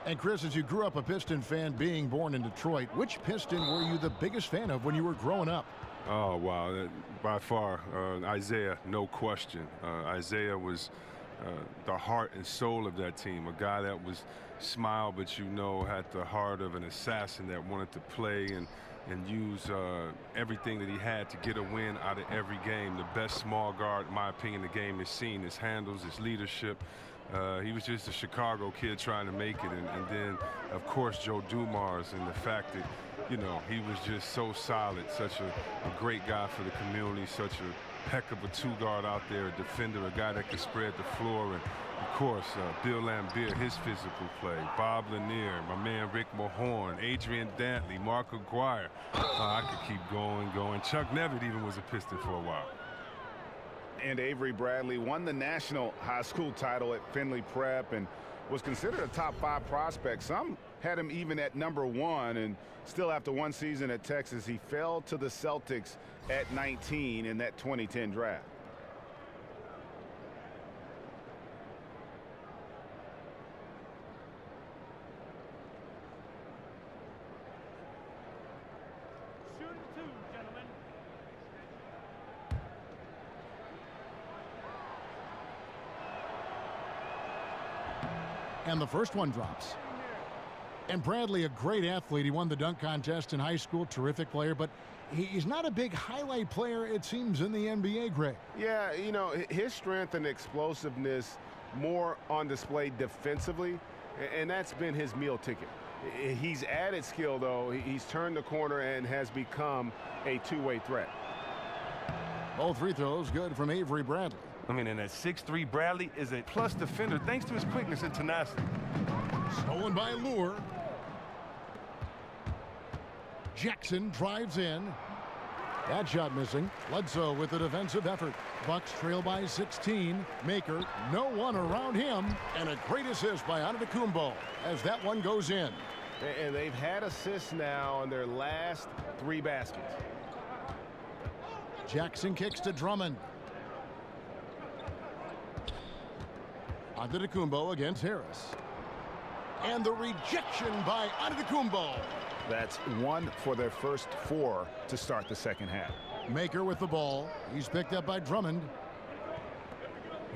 And Chris, as you grew up a Piston fan being born in Detroit, which Piston were you the biggest fan of when you were growing up? Oh, wow. By far, Isaiah, no question. Isaiah was the heart and soul of that team, a guy that was smile, but had the heart of an assassin that wanted to play and use everything that he had to get a win out of every game. The best small guard, in my opinion, the game has seen. His handles, his leadership. He was just a Chicago kid trying to make it. And then, of course, Joe Dumars and the fact that, he was just so solid, such a great guy for the community, such a heck of a two-guard out there, a defender, a guy that could spread the floor. And, of course, Bill Laimbeer, his physical play, Bob Lanier, my man Rick Mahorn, Adrian Dantley, Mark Aguirre. I could keep going. Chuck Nevitt even was a Piston for a while. And Avery Bradley won the national high school title at Findlay Prep and was considered a top 5 prospect. Some had him even at #1, and still after one season at Texas, he fell to the Celtics at 19 in that 2010 draft. And the first one drops. And Bradley, a great athlete. He won the dunk contest in high school, terrific player, but he's not a big highlight player, it seems, in the NBA, Greg. Yeah, his strength and explosiveness more on display defensively, and that's been his meal ticket. He's added skill, though. He's turned the corner and has become a two-way threat. Both free throws good from Avery Bradley. I mean, and that 6'3" Bradley is a plus defender thanks to his quickness and tenacity. Stolen by Lure. Jackson drives in. That shot missing. Bledsoe with the defensive effort. Bucks trail by 16. Maker, no one around him. And a great assist by Antetokounmpo as that one goes in. And they've had assists now on their last 3 baskets. Jackson kicks to Drummond. Antetokounmpo against Harris. And the rejection by Antetokounmpo. That's 1 for their first 4 to start the second half. Maker with the ball. He's picked up by Drummond.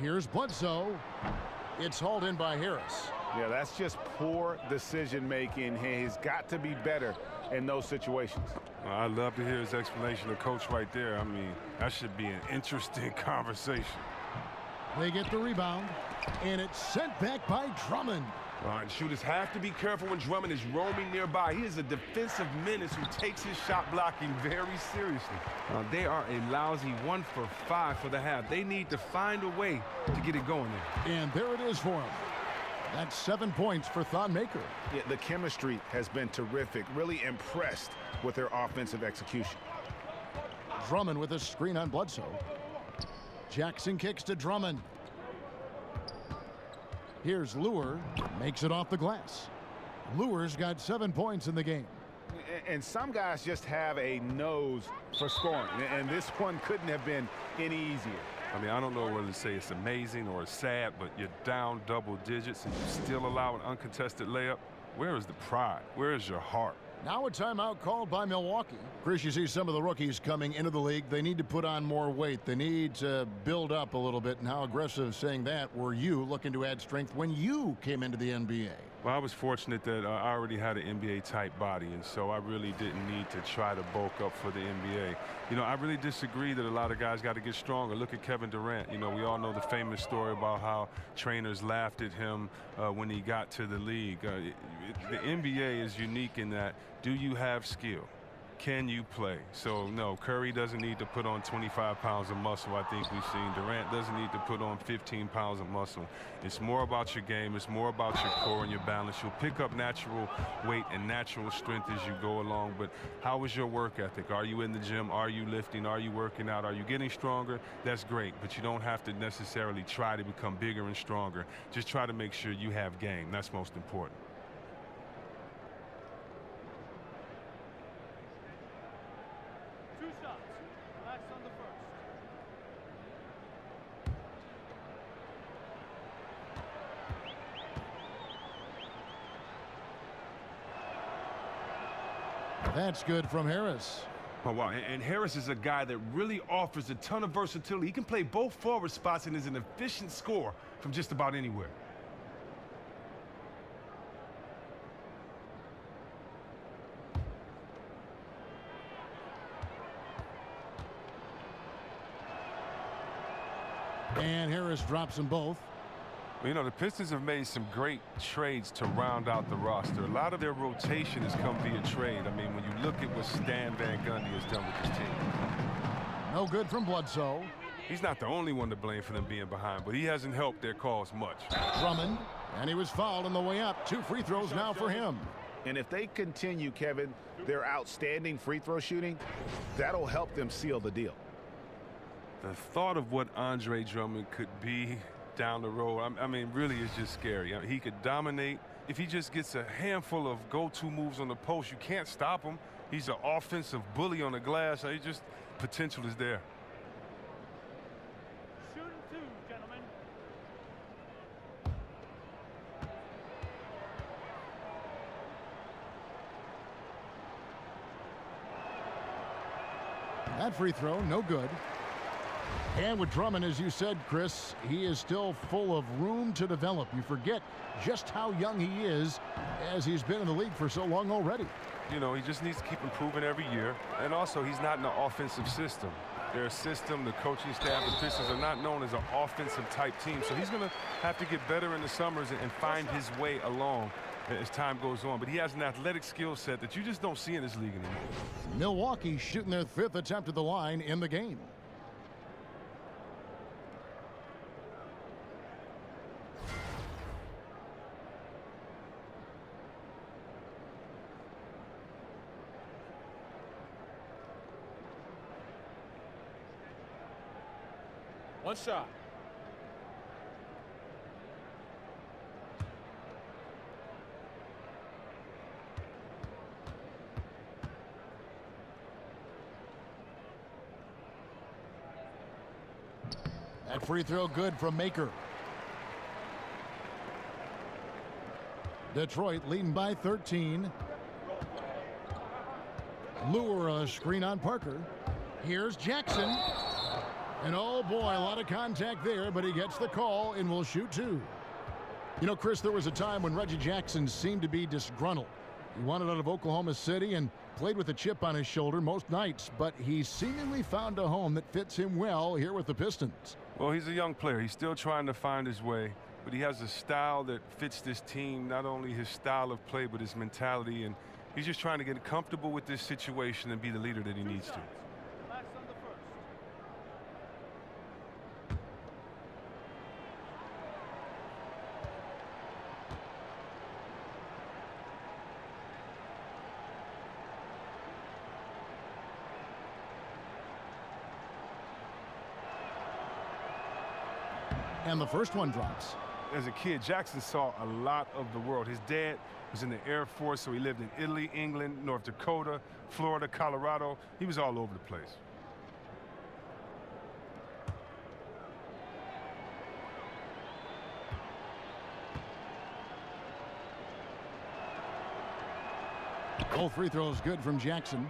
Here's Bledsoe. It's hauled in by Harris. Yeah, that's just poor decision making. He's got to be better in those situations. I'd love to hear his explanation of coach right there. I mean, that should be an interesting conversation. They get the rebound, and it's sent back by Drummond. And shooters have to be careful when Drummond is roaming nearby. He is a defensive menace who takes his shot blocking very seriously. They are a lousy 1 for 5 for the half. They need to find a way to get it going there. And there it is for him. That's 7 points for Thon Maker. Yeah, the chemistry has been terrific. Really impressed with their offensive execution. Drummond with a screen on Bledsoe. Jackson kicks to Drummond. Here's Lure, makes it off the glass. Lure's got 7 points in the game. And some guys just have a nose for scoring, and this one couldn't have been any easier. I mean, I don't know whether to say it's amazing or it's sad, but you're down double digits and you still allow an uncontested layup. Where is the pride? Where is your heart? Now a timeout called by Milwaukee. Chris, you see some of the rookies coming into the league. They need to put on more weight. They need to build up a little bit. And how aggressive, saying that, were you looking to add strength when you came into the NBA? Well, I was fortunate that I already had an NBA-type body, and so I really didn't need to try to bulk up for the NBA. I really disagree that a lot of guys got to get stronger. Look at Kevin Durant. We all know the famous story about how trainers laughed at him when he got to the league. The NBA is unique in that, do you have skill? Can you play? So, no, Curry doesn't need to put on 25 pounds of muscle. I think we've seen Durant doesn't need to put on 15 pounds of muscle. It's more about your game. It's more about your core and your balance. You'll pick up natural weight and natural strength as you go along. But how is your work ethic? Are you in the gym? Are you lifting? Are you working out? Are you getting stronger? That's great. But you don't have to necessarily try to become bigger and stronger. Just try to make sure you have game. That's most important. That's good from Harris. Oh, wow. And Harris is a guy that really offers a ton of versatility. He can play both forward spots and is an efficient scorer from just about anywhere. And Harris drops them both. Well, you know, the Pistons have made some great trades to round out the roster. A lot of their rotation has come via trade. I mean, when you look at what Stan Van Gundy has done with his team. No good from Bledsoe. He's not the only one to blame for them being behind, but he hasn't helped their cause much. Drummond, and he was fouled on the way up. 2 free throws now for him. And if they continue, Kevin, their outstanding free throw shooting, that'll help them seal the deal. The thought of what Andre Drummond could be down the road, I mean, really is just scary. I mean, he could dominate. If he just gets a handful of go-to moves on the post, you can't stop him. He's an offensive bully on the glass. He just, potential is there. Shooting 2, gentlemen. That free throw, no good. And with Drummond, as you said, Chris, he is still full of room to develop. You forget just how young he is as he's been in the league for so long already. You know, he just needs to keep improving every year. And also, he's not in an offensive system. Their system, the coaching staff, the Pistons are not known as an offensive type team. So he's going to have to get better in the summers and find his way along as time goes on. But he has an athletic skill set that you just don't see in this league anymore. Milwaukee shooting their 5th attempt at the line in the game. One shot. That free throw good from Maker. Detroit leading by 13. Lure a screen on Parker. Here's Jackson. And oh boy, a lot of contact there, but he gets the call and will shoot 2. You know, Chris, there was a time when Reggie Jackson seemed to be disgruntled. He wanted out of Oklahoma City and played with a chip on his shoulder most nights, but he seemingly found a home that fits him well here with the Pistons. Well, he's a young player. He's still trying to find his way, but he has a style that fits this team, not only his style of play, but his mentality, and he's just trying to get comfortable with this situation and be the leader that he needs to. And the first one drops. As a kid, Jackson saw a lot of the world. His dad was in the Air Force, so he lived in Italy, England, North Dakota, Florida, Colorado. He was all over the place. Both free throws good from Jackson.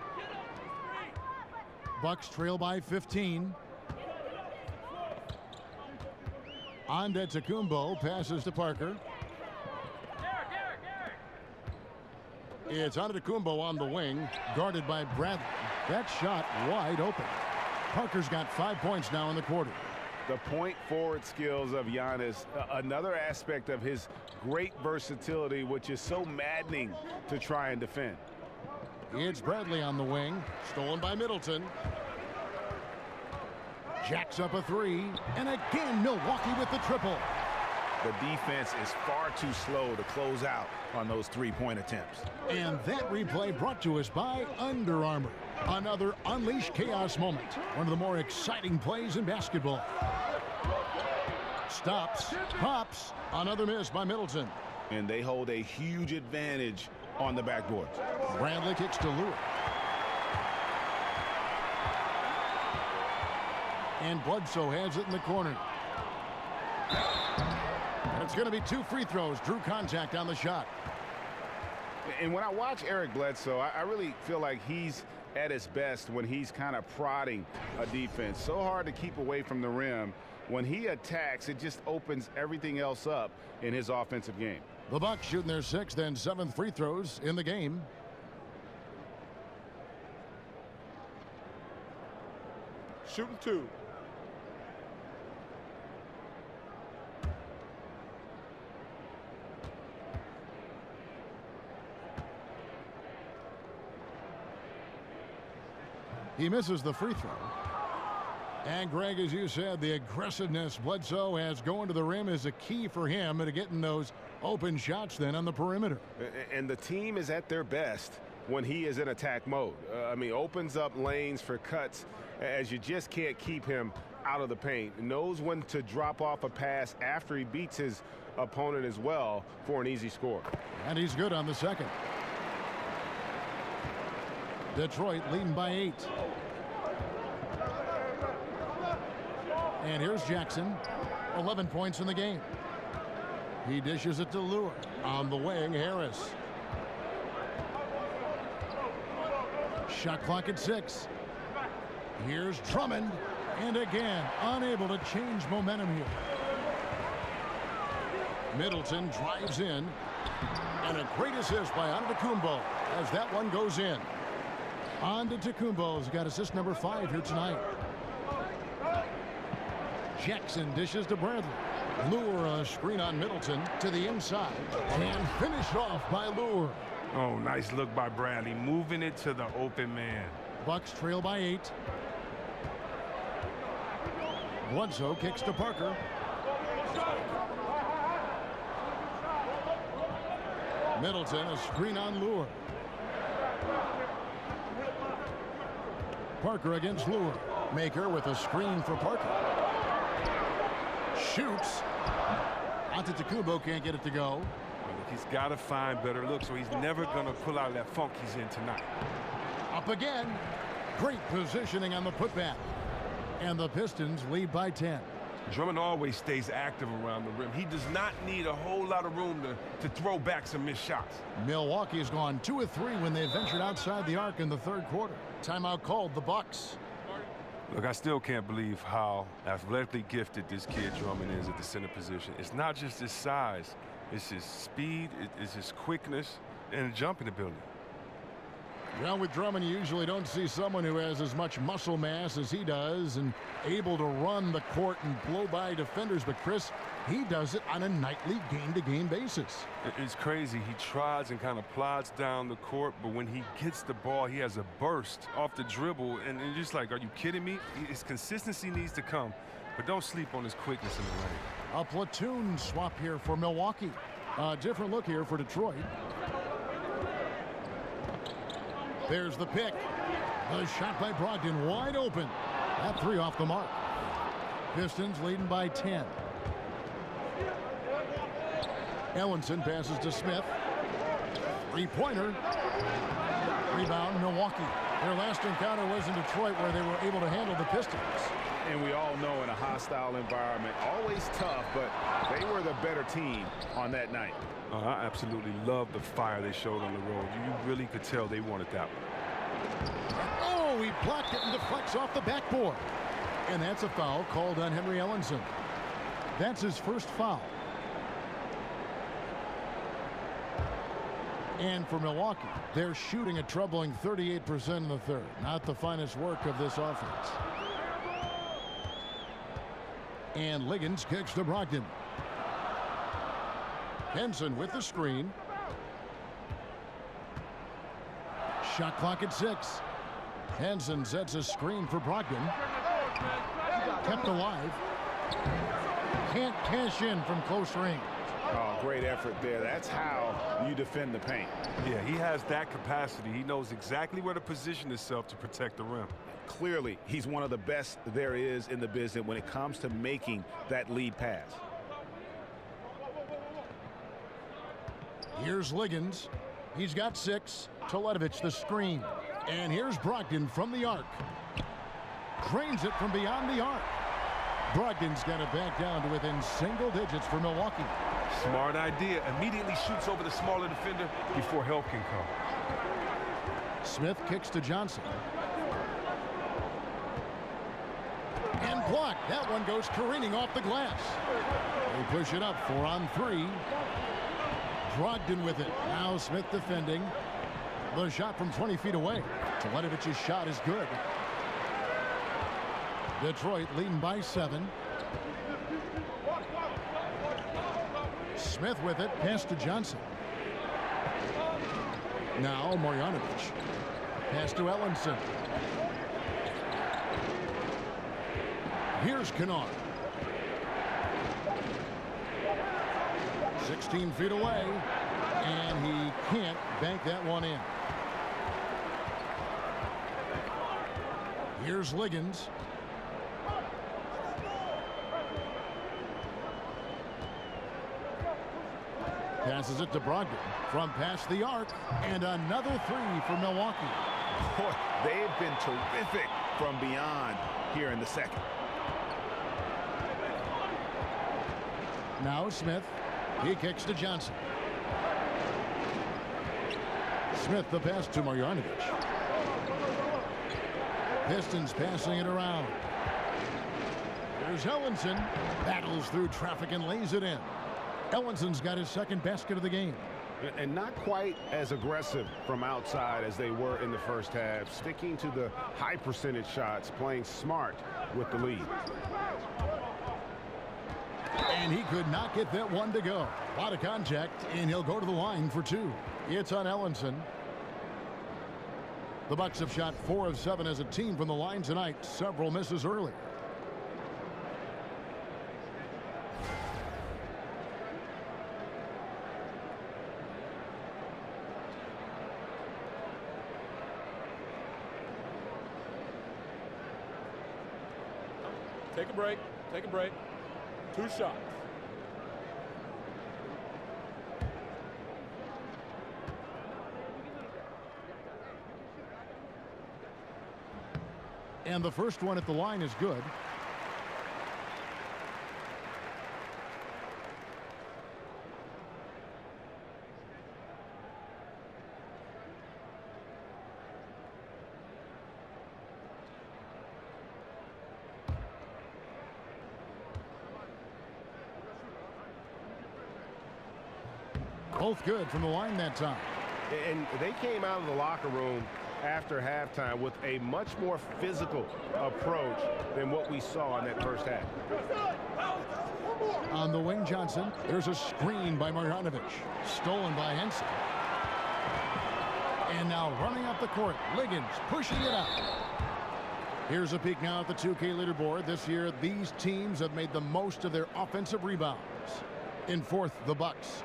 Bucks trail by 15. Antetokounmpo passes to Parker. It's Antetokounmpo on the wing, guarded by Bradley. That shot wide open. Parker's got 5 points now in the quarter. The point forward skills of Giannis, another aspect of his great versatility, which is so maddening to try and defend. It's Bradley on the wing, stolen by Middleton. Jacks up a 3, and again Milwaukee with the triple. The defense is far too slow to close out on those three-point attempts. And that replay brought to us by Under Armour. Another Unleash Chaos moment. One of the more exciting plays in basketball. Stops, pops, another miss by Middleton. And they hold a huge advantage on the backboard. Bradley kicks to Lewis. And Bledsoe has it in the corner. And it's going to be 2 free throws. Drew contact on the shot. And when I watch Eric Bledsoe, I really feel like he's at its best when he's kind of prodding a defense. So hard to keep away from the rim. When he attacks, it just opens everything else up in his offensive game. The Bucks shooting their 6th and 7th free throws in the game. Shooting 2. He misses the free throw. And Greg, as you said, the aggressiveness Bledsoe has going to the rim is a key for him to getting those open shots then on the perimeter. And the team is at their best when he is in attack mode. I mean, opens up lanes for cuts as you just can't keep him out of the paint. Knows when to drop off a pass after he beats his opponent as well for an easy score. And he's good on the second. Detroit leading by 8. And here's Jackson, 11 points in the game. He dishes it to Lure. On the wing, Harris. Shot clock at 6. Here's Drummond. And again, unable to change momentum here. Middleton drives in. And a great assist by Antetokounmpo as that one goes in. Antetokounmpo's got assist number 5 here tonight. Jackson dishes to Bradley. Lure a screen on Middleton to the inside. And finished off by Lure. Oh, nice look by Bradley, moving it to the open man. Bucks trail by 8. Bledsoe kicks to Parker. Middleton a screen on Lure. Parker against Lure. Maker with a screen for Parker. Shoots. Antetokounmpo can't get it to go. He's got to find better looks, so he's never going to pull out that funk he's in tonight. Up again. Great positioning on the putback. And the Pistons lead by 10. Drummond always stays active around the rim. He does not need a whole lot of room to throw back some missed shots. Milwaukee has gone 2 of 3 when they ventured outside the arc in the 3rd quarter. Timeout called, the Bucks. Look, I still can't believe how athletically gifted this kid Drummond is at the center position. It's not just his size. It's his speed, it's his quickness, and jumping ability. Well, with Drummond, you usually don't see someone who has as much muscle mass as he does and able to run the court and blow by defenders. But, Chris, he does it on a nightly game-to-game basis. It's crazy. He tries and kind of plods down the court, but when he gets the ball, he has a burst off the dribble. And you're just like, are you kidding me? His consistency needs to come, but don't sleep on his quickness in the lane. A platoon swap here for Milwaukee. A different look here for Detroit. There's the pick. The shot by Brogdon wide open. That 3 off the mark. Pistons leading by 10. Ellenson passes to Smith. 3-pointer. Rebound, Milwaukee. Their last encounter was in Detroit where they were able to handle the Pistons. And we all know in a hostile environment, always tough, but they were the better team on that night. I absolutely love the fire they showed on the road. You really could tell they wanted that one. Oh, he blocked it and deflects off the backboard. And that's a foul called on Henry Ellenson. That's his first foul. And for Milwaukee, they're shooting a troubling 38% in the 3rd. Not the finest work of this offense. And Liggins kicks to Brogdon. Henson with the screen. Shot clock at 6. Henson sets a screen for Brogdon. Kept alive. Can't cash in from close range. Oh, great effort there. That's how you defend the paint. Yeah, he has that capacity. He knows exactly where to position himself to protect the rim. Clearly, he's one of the best there is in the business when it comes to making that lead pass. Here's Liggins. He's got 6. Teletovic the screen. And here's Brogdon from the arc. Drains it from beyond the arc. Brogdon's got it back down to within single digits for Milwaukee. Smart idea. Immediately shoots over the smaller defender before help can come. Smith kicks to Johnson. And blocked. That one goes careening off the glass. They push it up 4-on-3. Brogdon with it. Now Smith defending. The shot from 20 feet away. Teletovich's shot is good. Detroit leading by 7. Smith with it. Pass to Johnson. Now Marjanovic. Pass to Ellenson. Here's Kennard. 16 feet away. And he can't bank that one in. Here's Liggins. Passes it to Brogdon from past the arc, and another 3 for Milwaukee. Boy, they've been terrific from beyond here in the second. Now Smith. He kicks to Johnson. Smith the pass to Marjanovic. Pistons passing it around. There's Ellenson. Battles through traffic and lays it in. Ellenson's got his second basket of the game. And not quite as aggressive from outside as they were in the first half. Sticking to the high percentage shots, playing smart with the lead. And he could not get that one to go. A lot of contact, and he'll go to the line for 2. It's on Ellenson. The Bucks have shot 4 of 7 as a team from the line tonight. Several misses early. Take a break. Take a break. 2 shots. And the first one at the line is good. Both good from the line that time. And they came out of the locker room after halftime with a much more physical approach than what we saw in that first half. On the wing, Johnson. There's a screen by Marjanovic. Stolen by Henson. And now running up the court, Liggins pushing it up. Here's a peek now at the 2K leaderboard. This year, these teams have made the most of their offensive rebounds. In fourth, the Bucks.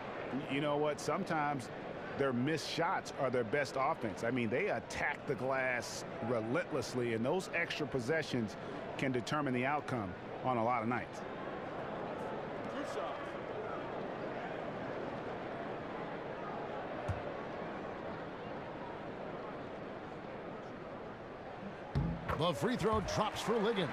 You know what? Sometimes their missed shots are their best offense. I mean, they attack the glass relentlessly, and those extra possessions can determine the outcome on a lot of nights. 2 shots. The free throw drops for Liggins.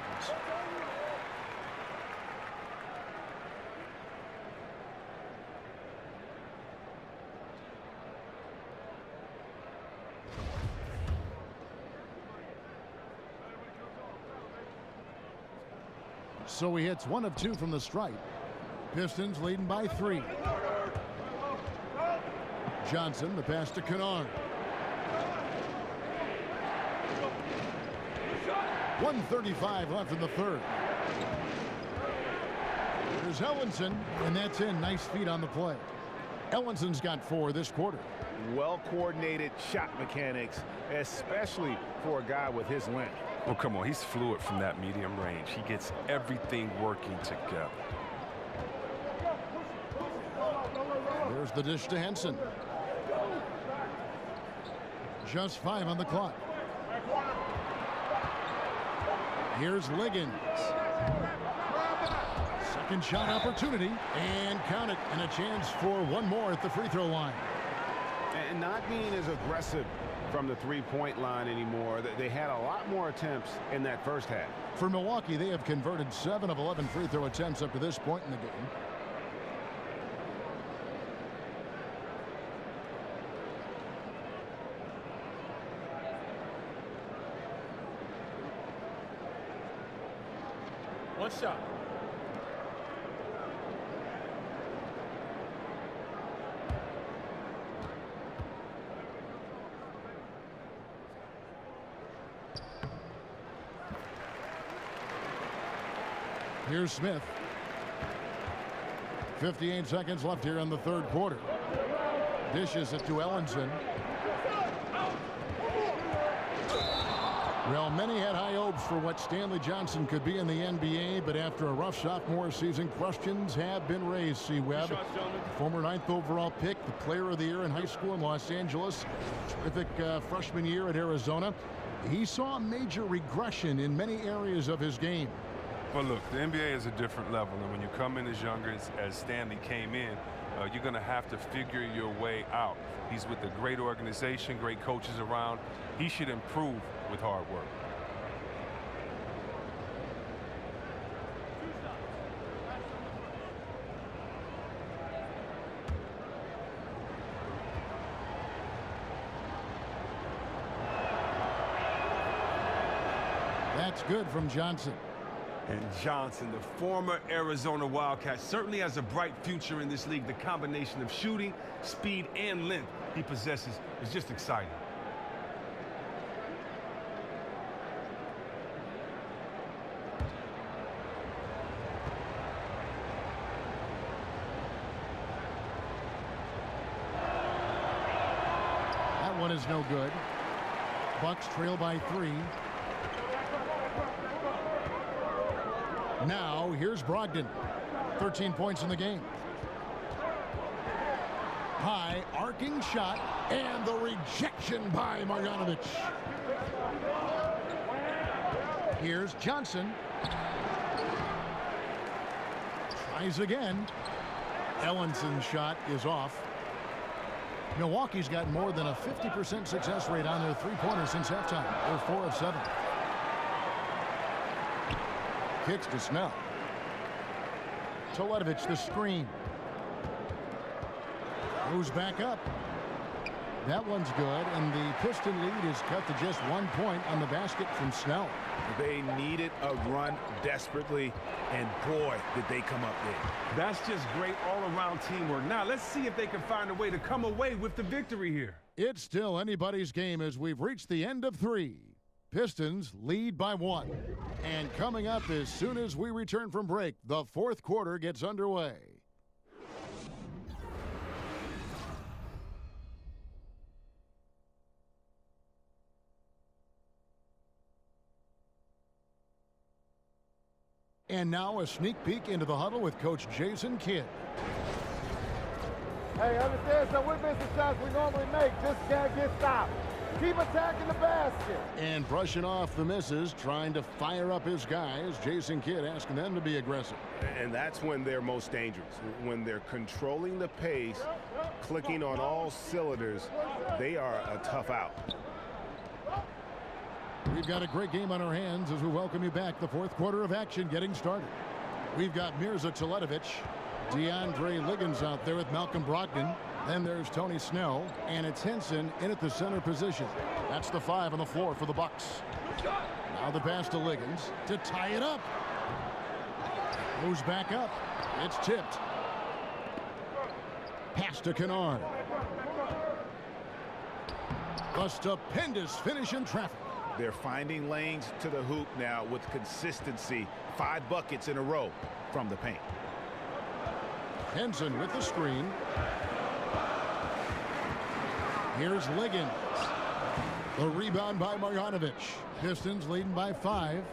So he hits 1 of 2 from the stripe. Pistons leading by 3. Johnson, the pass to Kennard. 1:35 left in the third. There's Ellenson, and that's in. Nice feet on the play. Ellenson's got 4 this quarter. Well-coordinated shot mechanics, especially for a guy with his length. Well, come on, he's fluid from that medium range. He gets everything working together. There's the dish to Henson. Just 5 on the clock. Here's Liggins. Second shot opportunity, and count it, and a chance for 1 more at the free throw line. And not being as aggressive from the three-point line anymore. They had a lot more attempts in that first half. For Milwaukee, they have converted 7 of 11 free throw attempts up to this point in the game. One shot. Here's Smith. 58 seconds left here in the third quarter. Dishes it to Ellenson. Well, many had high hopes for what Stanley Johnson could be in the NBA, but after a rough sophomore season, questions have been raised. C. Webb, former 9th overall pick, the player of the year in high school in Los Angeles, terrific freshman year at Arizona. He saw a major regression in many areas of his game. Well, look, the NBA is a different level, and when you come in as younger as Stanley came in, you're going to have to figure your way out. He's with a great organization, great coaches around. He should improve with hard work. That's good from Johnson. And Johnson, the former Arizona Wildcat, certainly has a bright future in this league. The combination of shooting, speed, and length he possesses is just exciting. That one is no good. Bucks trail by 3. Now, here's Brogdon. 13 points in the game. High, arcing shot, and the rejection by Marjanovic. Here's Johnson. Tries again. Ellenson's shot is off. Milwaukee's got more than a 50% success rate on their three-pointers since halftime. They're 4 of 7. Kicks to Snell. Teletovic the screen. Goes back up. That one's good, and the Piston lead is cut to just 1 point on the basket from Snell. They needed a run desperately, and boy, did they come up big. That's just great all-around teamwork. Now, let's see if they can find a way to come away with the victory here. It's still anybody's game as we've reached the end of 3. Pistons lead by 1. And coming up as soon as we return from break, the fourth quarter gets underway. And now a sneak peek into the huddle with Coach Jason Kidd. Hey, understand, so we're missing shots we normally make. Just can't get stopped. Keep attacking the basket. And brushing off the misses, trying to fire up his guys. Jason Kidd asking them to be aggressive. And that's when they're most dangerous. When they're controlling the pace, clicking on all cylinders, they are a tough out. We've got a great game on our hands as we welcome you back. The fourth quarter of action getting started. We've got Mirza Teletovic, DeAndre Liggins out there with Malcolm Brogdon. Then there's Tony Snell, and it's Henson in at the center position. That's the 5 on the floor for the Bucks. Now the pass to Liggins to tie it up. Goes back up. It's tipped. Pass to Kennard. A stupendous finish in traffic. They're finding lanes to the hoop now with consistency. 5 buckets in a row from the paint. Henson with the screen. Here's Liggins. The rebound by Marjanovic. Pistons leading by 5.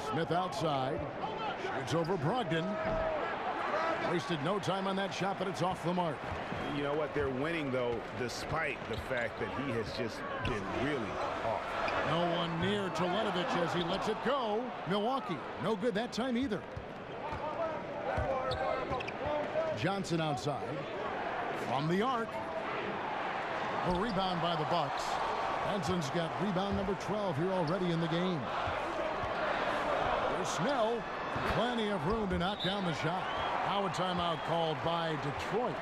Smith outside. Shoots over Brogdon. Wasted no time on that shot, but it's off the mark. You know what? They're winning, though, despite the fact that he has just been really off. No one near Teletovic as he lets it go. Milwaukee, no good that time either. Johnson outside. From the arc. A rebound by the Bucks. Henson's got rebound number 12 here already in the game. There's Snell. Plenty of room to knock down the shot. Now a timeout called by Detroit.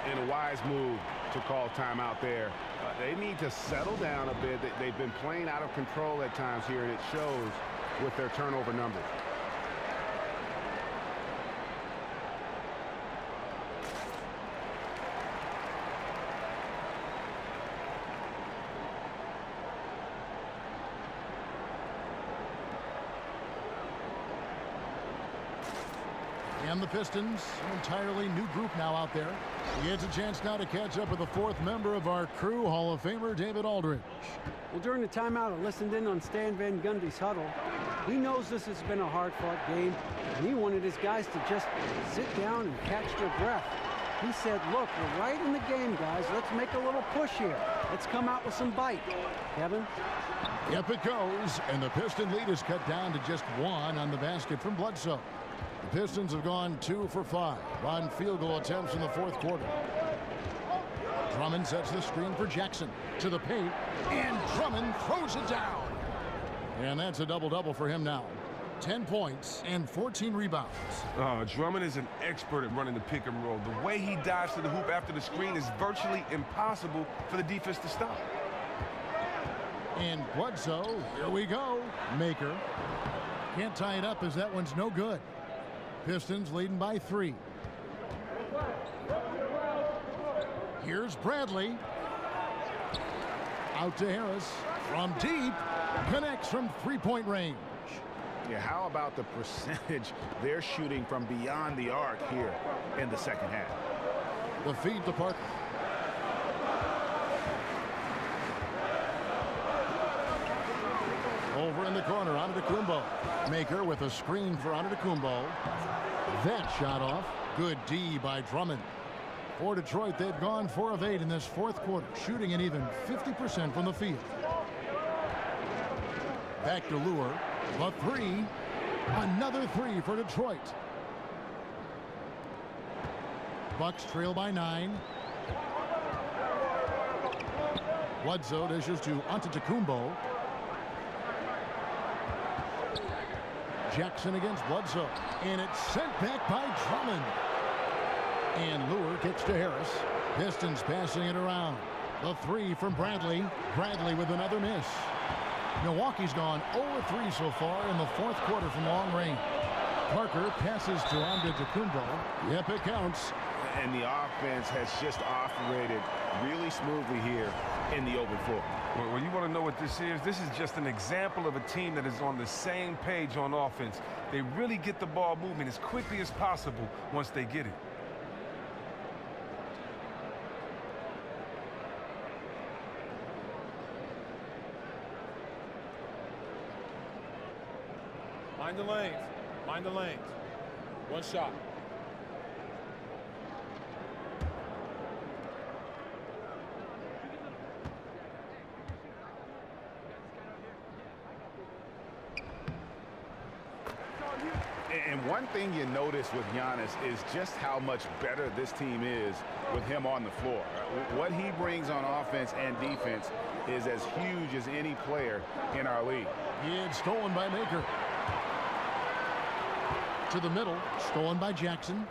And a wise move to call timeout there. They need to settle down a bit. They've been playing out of control at times here, and it shows with their turnover numbers. And the Pistons, an entirely new group now out there. He gets a chance now to catch up with the fourth member of our crew, Hall of Famer David Aldridge. Well, during the timeout, I listened in on Stan Van Gundy's huddle. He knows this has been a hard-fought game, and he wanted his guys to just sit down and catch their breath. He said, look, we're right in the game, guys. Let's make a little push here. Let's come out with some bite. Kevin? Yep, it goes, and the Piston lead is cut down to just 1 on the basket from Bledsoe. The Pistons have gone 2 for 5 on field goal attempts in the fourth quarter. Drummond sets the screen for Jackson to the paint, and Drummond throws it down. And that's a double-double for him now. 10 points and 14 rebounds. Drummond is an expert at running the pick and roll. The way he dives to the hoop after the screen is virtually impossible for the defense to stop. And Bledsoe, here we go. Maker. Can't tie it up as that one's no good. Pistons leading by 3. Here's Bradley. Out to Harris. From deep. Connects from three-point range. Yeah, how about the percentage they're shooting from beyond the arc here in the second half? The feed to Parker. Over in the corner, Antetokounmpo. Maker with a screen for Antetokounmpo. That shot off. Good D by Drummond. For Detroit, they've gone 4 of 8 in this fourth quarter, shooting an even 50% from the field. Back to Lure. The 3. Another 3 for Detroit. Bucks trail by 9. Bledsoe dishes to Antetokounmpo. Jackson against Bledsoe. And it's sent back by Drummond. And Lure kicks to Harris. Pistons passing it around. The 3 from Bradley. Bradley with another miss. Milwaukee's gone 0-3 so far in the fourth quarter from long range. Parker passes to Antetokounmpo. Yep, it counts. And the offense has just operated really smoothly here in the open floor. Well, you want to know what this is? This is just an example of a team that is on the same page on offense. They really get the ball moving as quickly as possible once they get it. Mind the lanes. Mind the lanes. One shot. And one thing you notice with Giannis is just how much better this team is with him on the floor. What he brings on offense and defense is as huge as any player in our league. It's stolen by Maker. To the middle, stolen by Jackson.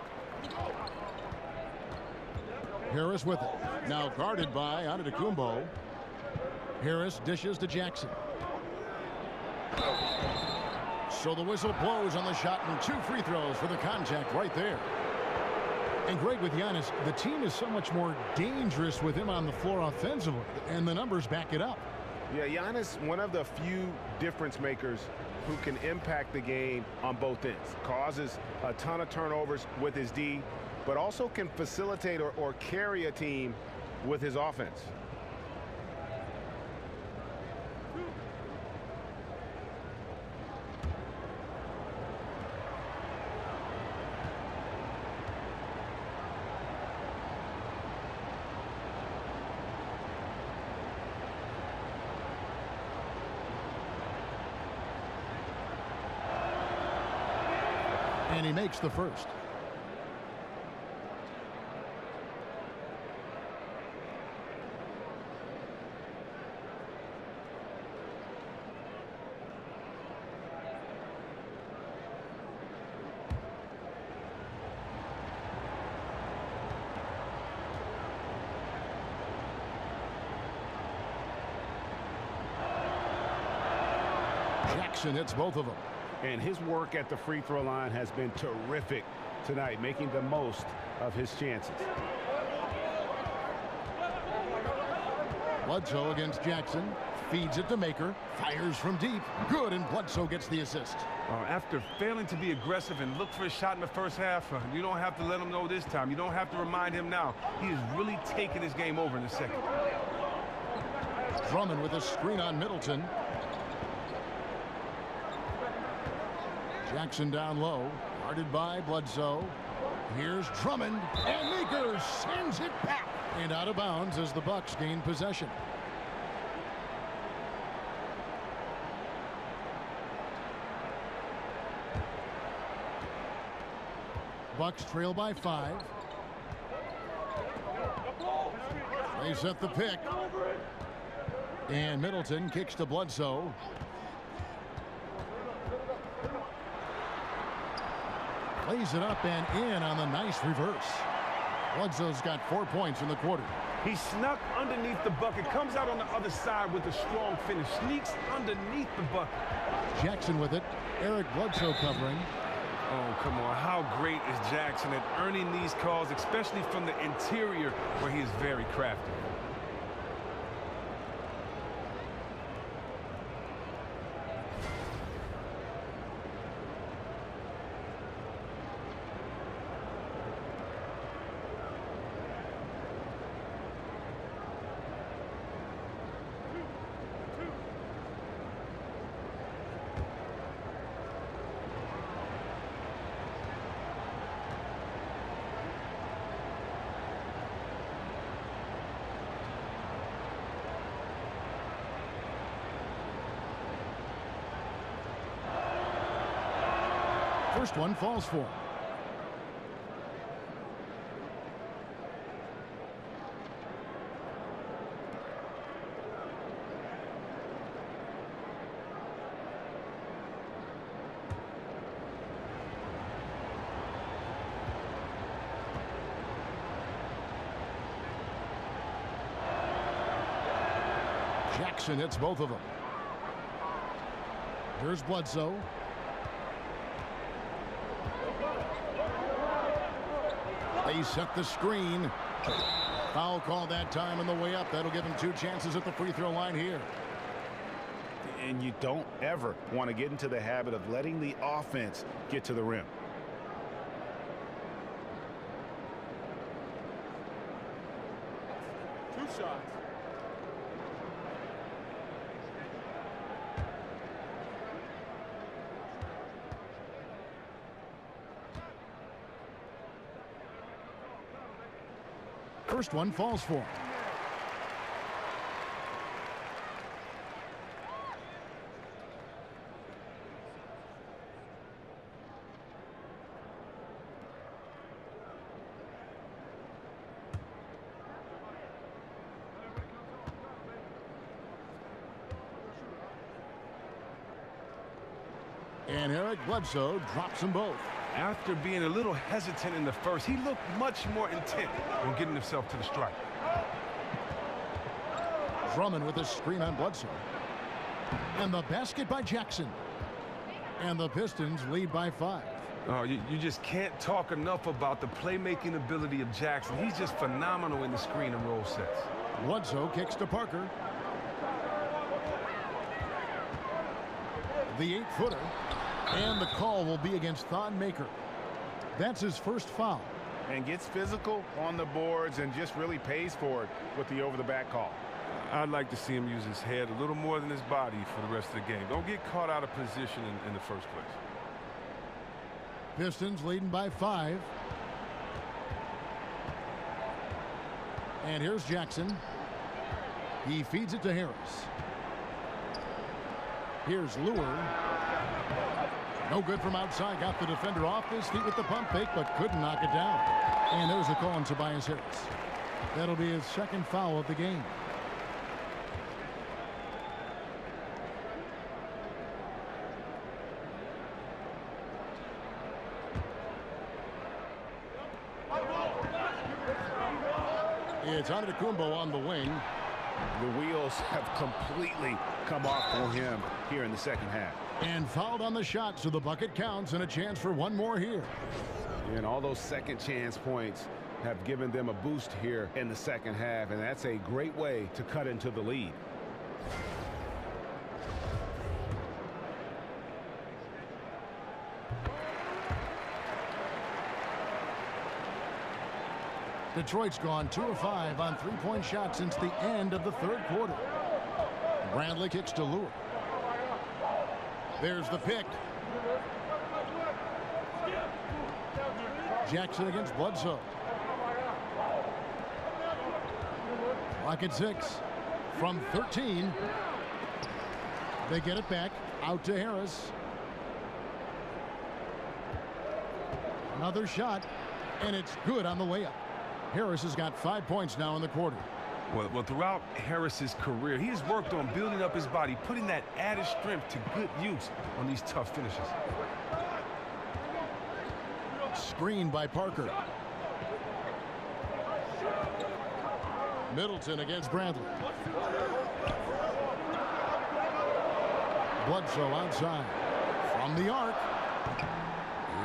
Harris with it. Now guarded by Antetokounmpo. Harris dishes to Jackson. So the whistle blows on the shot and 2 free throws for the contact right there. And great with Giannis, the team is so much more dangerous with him on the floor offensively, and the numbers back it up. Yeah, Giannis, one of the few difference makers who can impact the game on both ends. Causes a ton of turnovers with his D, but also can facilitate or carry a team with his offense. And he makes the first. Jackson hits both of them. And his work at the free throw line has been terrific tonight, making the most of his chances. Bledsoe against Jackson. Feeds it to Maker. Fires from deep. Good, and Bledsoe gets the assist. After failing to be aggressive and look for a shot in the first half, you don't have to let him know this time. You don't have to remind him now. He is really taking his game over in the second. Drummond with a screen on Middleton. Jackson down low, guarded by Bledsoe. Here's Drummond, and Meeker sends it back and out of bounds as the Bucks gain possession. Bucks trail by 5. They set the pick. And Middleton kicks to Bledsoe. Lays it up and in on the nice reverse. Bledsoe's got 4 points in the quarter. He snuck underneath the bucket, comes out on the other side with a strong finish, sneaks underneath the bucket. Jackson with it. Eric Bledsoe covering. Oh, come on. How great is Jackson at earning these calls, especially from the interior where he is very crafty. First one falls for him. Jackson hits both of them. Here's Bledsoe. They set the screen. Foul call that time on the way up. That'll give him 2 chances at the free throw line here. And you don't ever want to get into the habit of letting the offense get to the rim. Two shots. First one falls for him. And Eric Bledsoe drops them both. After being a little hesitant in the first, he looked much more intent on getting himself to the strike. Drummond with a screen on Bledsoe. And the basket by Jackson. And the Pistons lead by 5. Oh, you just can't talk enough about the playmaking ability of Jackson. He's just phenomenal in the screen and roll sets. Bledsoe kicks to Parker. The 8-footer. And the call will be against Thon Maker. That's his first foul. And gets physical on the boards and just really pays for it with the over-the-back call. I'd like to see him use his head a little more than his body for the rest of the game. Don't get caught out of position in the first place. Pistons leading by 5. And here's Jackson. He feeds it to Harris. Here's Lure. No good from outside. Got the defender off his feet with the pump fake, but couldn't knock it down. And there's a call on Tobias Harris. That'll be his second foul of the game. It's Antetokounmpo on the wing. The wheels have completely come off for him here in the second half. And fouled on the shot, so the bucket counts and a chance for one more here. And all those second chance points have given them a boost here in the second half, and that's a great way to cut into the lead. Detroit's gone 2 of 5 on three-point shots since the end of the third quarter. Bradley kicks to Lure. There's the pick. Jackson against Bledsoe. Lock at 6. From 13. They get it back. Out to Harris. Another shot. And it's good on the way up. Harris has got 5 points now in the quarter. Well, throughout Harris's career, he has worked on building up his body, putting that added strength to good use on these tough finishes. Screened by Parker. Middleton against Bradley. Bledsoe outside. From the arc.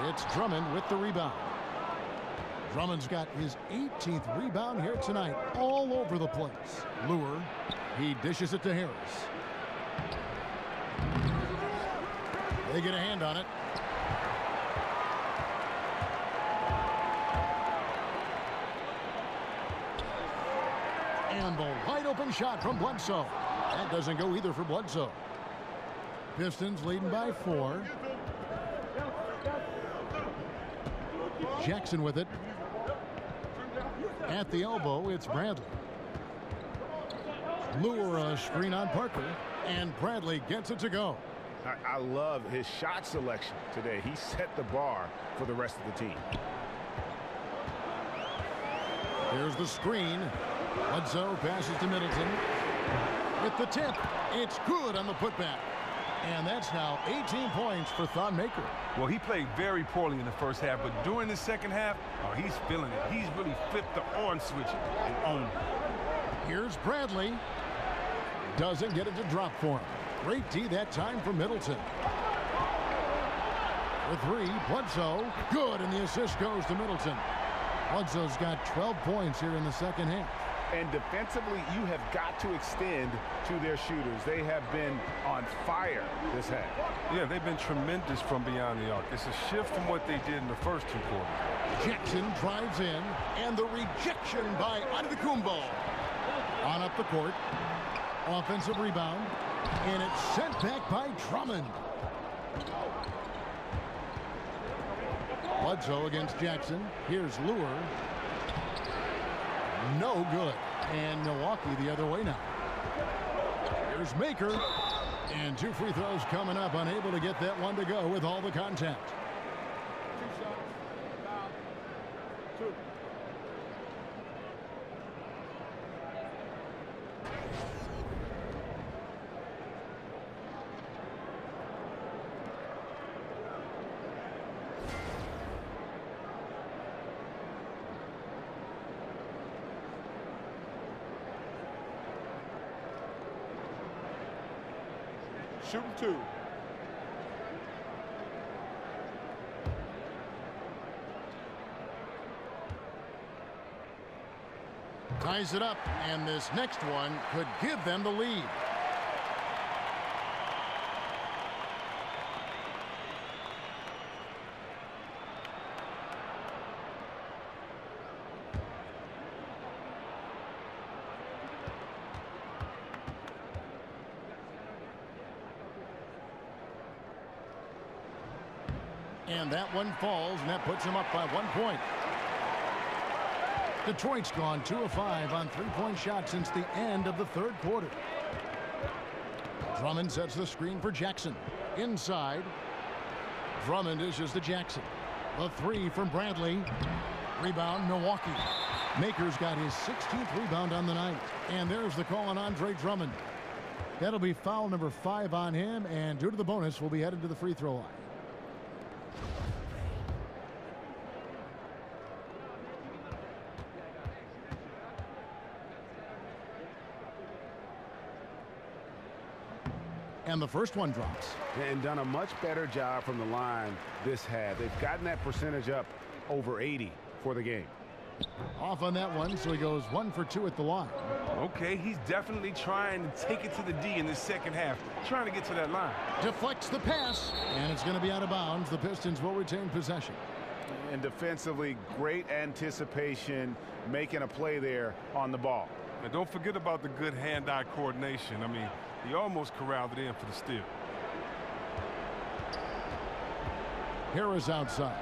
It's Drummond with the rebound. Drummond's got his 18th rebound here tonight, all over the place. Lure, he dishes it to Harris. They get a hand on it. And the wide open shot from Bledsoe. That doesn't go either for Bledsoe. Pistons leading by 4. Jackson with it. At the elbow, it's Bradley. Lure a screen on Parker, and Bradley gets it to go. I love his shot selection today. He set the bar for the rest of the team. Here's the screen. Bledsoe passes to Middleton. With the tip, it's good on the putback. And that's now 18 points for Thon Maker. Well, he played very poorly in the first half, but during the second half, he's feeling it. He's really flipped the on switch and owned it. Here's Bradley. Doesn't get it to drop for him. Great D that time for Middleton. The 3, Bledsoe. Good, and the assist goes to Middleton. Bledsoe's got 12 points here in the second half. And defensively, you have got to extend to their shooters. They have been on fire this half. Yeah, they've been tremendous from beyond the arc. It's a shift from what they did in the first 2 quarters. Jackson drives in, and the rejection by Antetokounmpo. On up the court. Offensive rebound, and it's sent back by Drummond. Bledsoe against Jackson. Here's Lure. No good. And Milwaukee the other way now. Here's Maker. And 2 free throws coming up. Unable to get that one to go with all the contact. Shooting 2. Ties it up, and this next one could give them the lead. And that one falls, and that puts them up by 1 point. Detroit's gone 2 of 5 on three-point shots since the end of the third quarter. Drummond sets the screen for Jackson. Inside. Drummond dishes to Jackson. The 3 from Bradley. Rebound, Milwaukee. Maker's got his 16th rebound on the night. And there's the call on Andre Drummond. That'll be foul number 5 on him, and due to the bonus, we'll be headed to the free throw line. And the first one drops. And done a much better job from the line this half. They've gotten that percentage up over 80 for the game. Off on that one, so he goes 1 for 2 at the line. Okay, he's definitely trying to take it to the D in the second half, trying to get to that line. Deflects the pass, and it's going to be out of bounds. The Pistons will retain possession. And defensively, great anticipation, making a play there on the ball. And don't forget about the good hand-eye coordination. I mean, he almost corralled it in for the steal. Harris outside.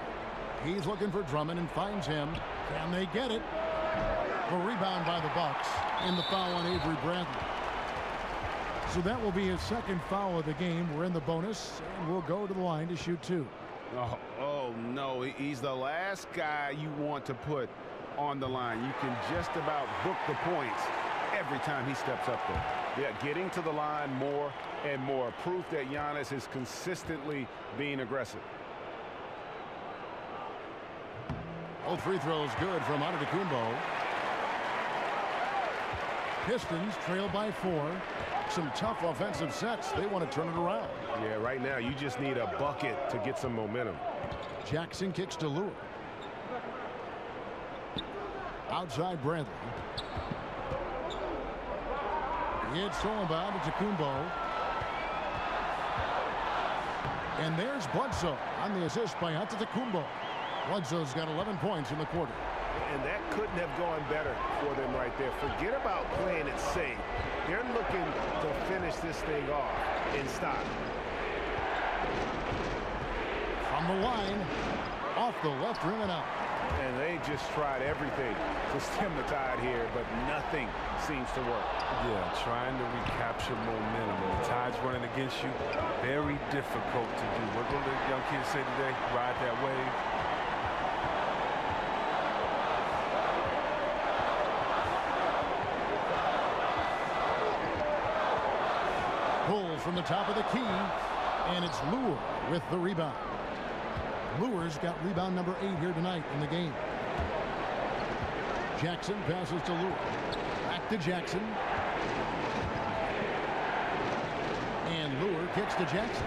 He's looking for Drummond and finds him. Can they get it? The rebound by the Bucks, and the foul on Avery Bradley. So that will be his second foul of the game. We're in the bonus, and we'll go to the line to shoot 2. Oh, no, he's the last guy you want to put on the line. You can just about book the points every time he steps up there. Yeah, getting to the line more and more. Proof that Giannis is consistently being aggressive. Both free throws good from Antetokounmpo. Pistons trail by 4. Some tough offensive sets. They want to turn it around. Yeah, right now you just need a bucket to get some momentum. Jackson kicks to Lure. Outside Bradley. It's stolen by Antetokounmpo. And there's Bledsoe on the assist by Antetokounmpo. Bledsoe's got 11 points in the quarter. And that couldn't have gone better for them right there. Forget about playing it safe. They're looking to finish this thing off and stop. From the line, off the left rim and out. And they just tried everything to stem the tide here, but nothing seems to work. Yeah, trying to recapture momentum. When the tide's running against you, very difficult to do. What will the young kids say today? Ride that wave. Pull from the top of the key, and it's Lure with the rebound. Lure's got rebound number 8 here tonight in the game. Jackson passes to Lure. Back to Jackson. And Lure kicks to Jackson.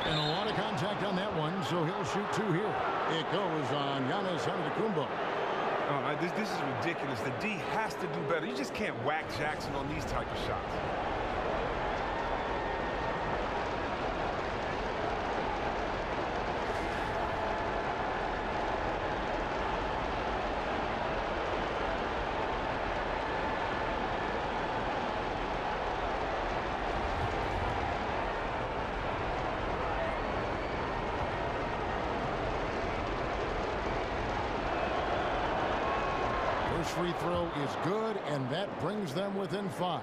And a lot of contact on that one, so he'll shoot 2 here. It goes on Giannis Antetokounmpo. This is ridiculous. The D has to do better. You just can't whack Jackson on these type of shots. First free throw is good, and that brings them within 5.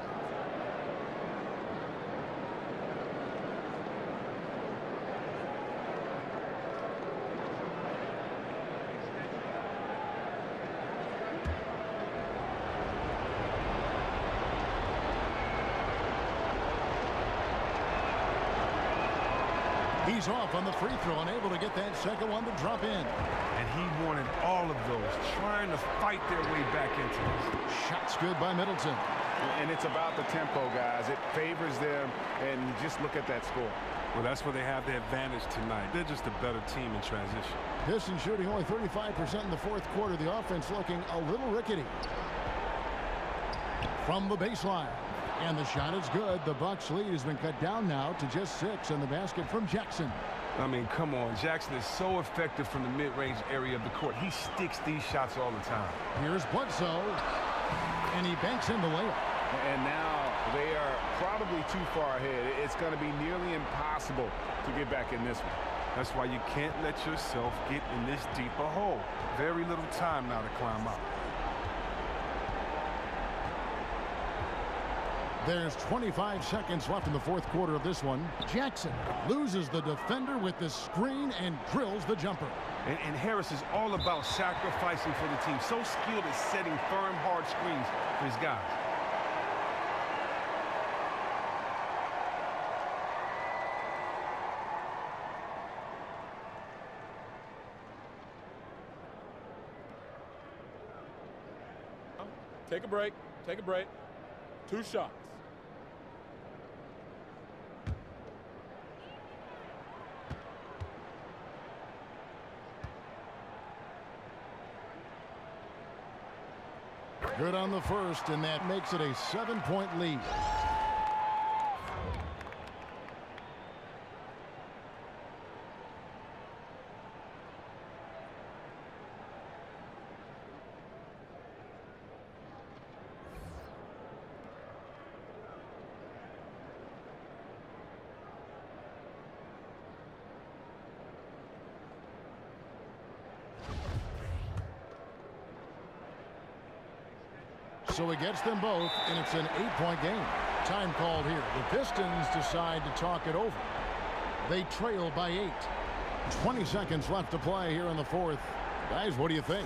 He's off on the free throw, unable to get that second one to drop in. And he wanted all of those, trying to fight their way back into this. Shots good by Middleton. And it's about the tempo, guys. It favors them, and just look at that score. Well, that's where they have the advantage tonight. They're just a better team in transition. Pistons shooting only 35% in the fourth quarter. The offense looking a little rickety. From the baseline. And the shot is good. The Bucks lead has been cut down now to just 6, and the basket from Jackson. I mean, come on. Jackson is so effective from the mid-range area of the court. He sticks these shots all the time. Here's Bledsoe, and he banks in the layup. And now they are probably too far ahead. It's going to be nearly impossible to get back in this one. That's why you can't let yourself get in this deep a hole. Very little time now to climb out. There's 25 seconds left in the fourth quarter of this one. Jackson loses the defender with the screen and drills the jumper. And Harris is all about sacrificing for the team. So skilled at setting firm, hard screens for his guys. Take a break. Take a break. 2 shots. Good on the first, and that makes it a 7-point lead. So he gets them both, and it's an 8-point game. Time called here. The Pistons decide to talk it over. They trail by 8. 20 seconds left to play here in the fourth. Guys, what do you think?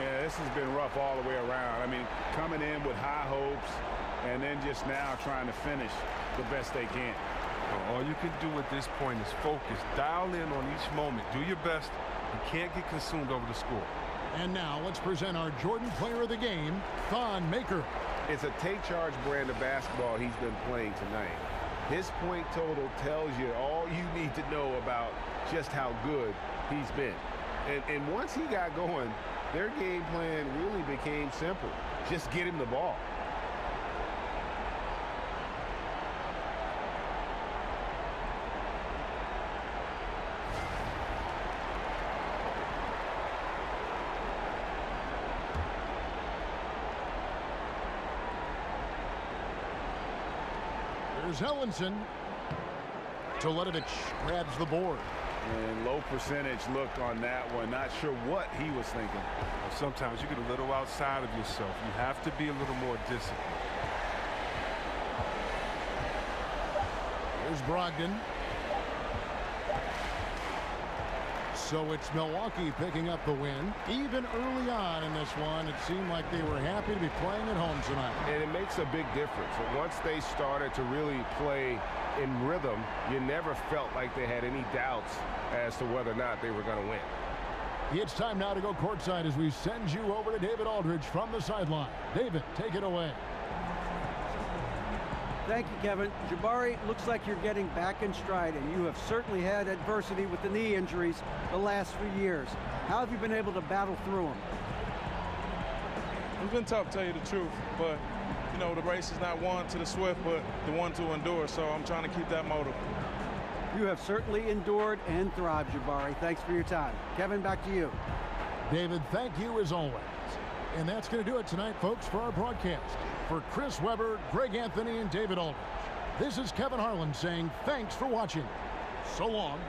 Yeah, this has been rough all the way around. I mean, coming in with high hopes and then just now trying to finish the best they can. All you can do at this point is focus. Dial in on each moment. Do your best. You can't get consumed over the score. And now let's present our Jordan Player of the Game, Thon Maker. It's a take-charge brand of basketball he's been playing tonight. His point total tells you all you need to know about just how good he's been. And once he got going, their game plan really became simple. Just get him the ball. Here's Ellenson. Toledovich grabs the board. And low percentage look on that one. Not sure what he was thinking. Sometimes you get a little outside of yourself. You have to be a little more disciplined. Here's Brogdon. So it's Milwaukee picking up the win. Even early on in this one, it seemed like they were happy to be playing at home tonight. And it makes a big difference. And once they started to really play in rhythm, you never felt like they had any doubts as to whether or not they were going to win. It's time now to go courtside as we send you over to David Aldridge from the sideline. David, take it away. Thank you, Kevin. Jabari, looks like you're getting back in stride, and you have certainly had adversity with the knee injuries the last few years. How have you been able to battle through them? It's been tough, to tell you the truth, but, you know, the race is not won to the swift, but the one to endure, so I'm trying to keep that motive. You have certainly endured and thrived, Jabari. Thanks for your time. Kevin, back to you. David, thank you as always. And that's going to do it tonight, folks, for our broadcast. For Chris Webber, Greg Anthony, and David Aldridge, this is Kevin Harlan saying thanks for watching. So long.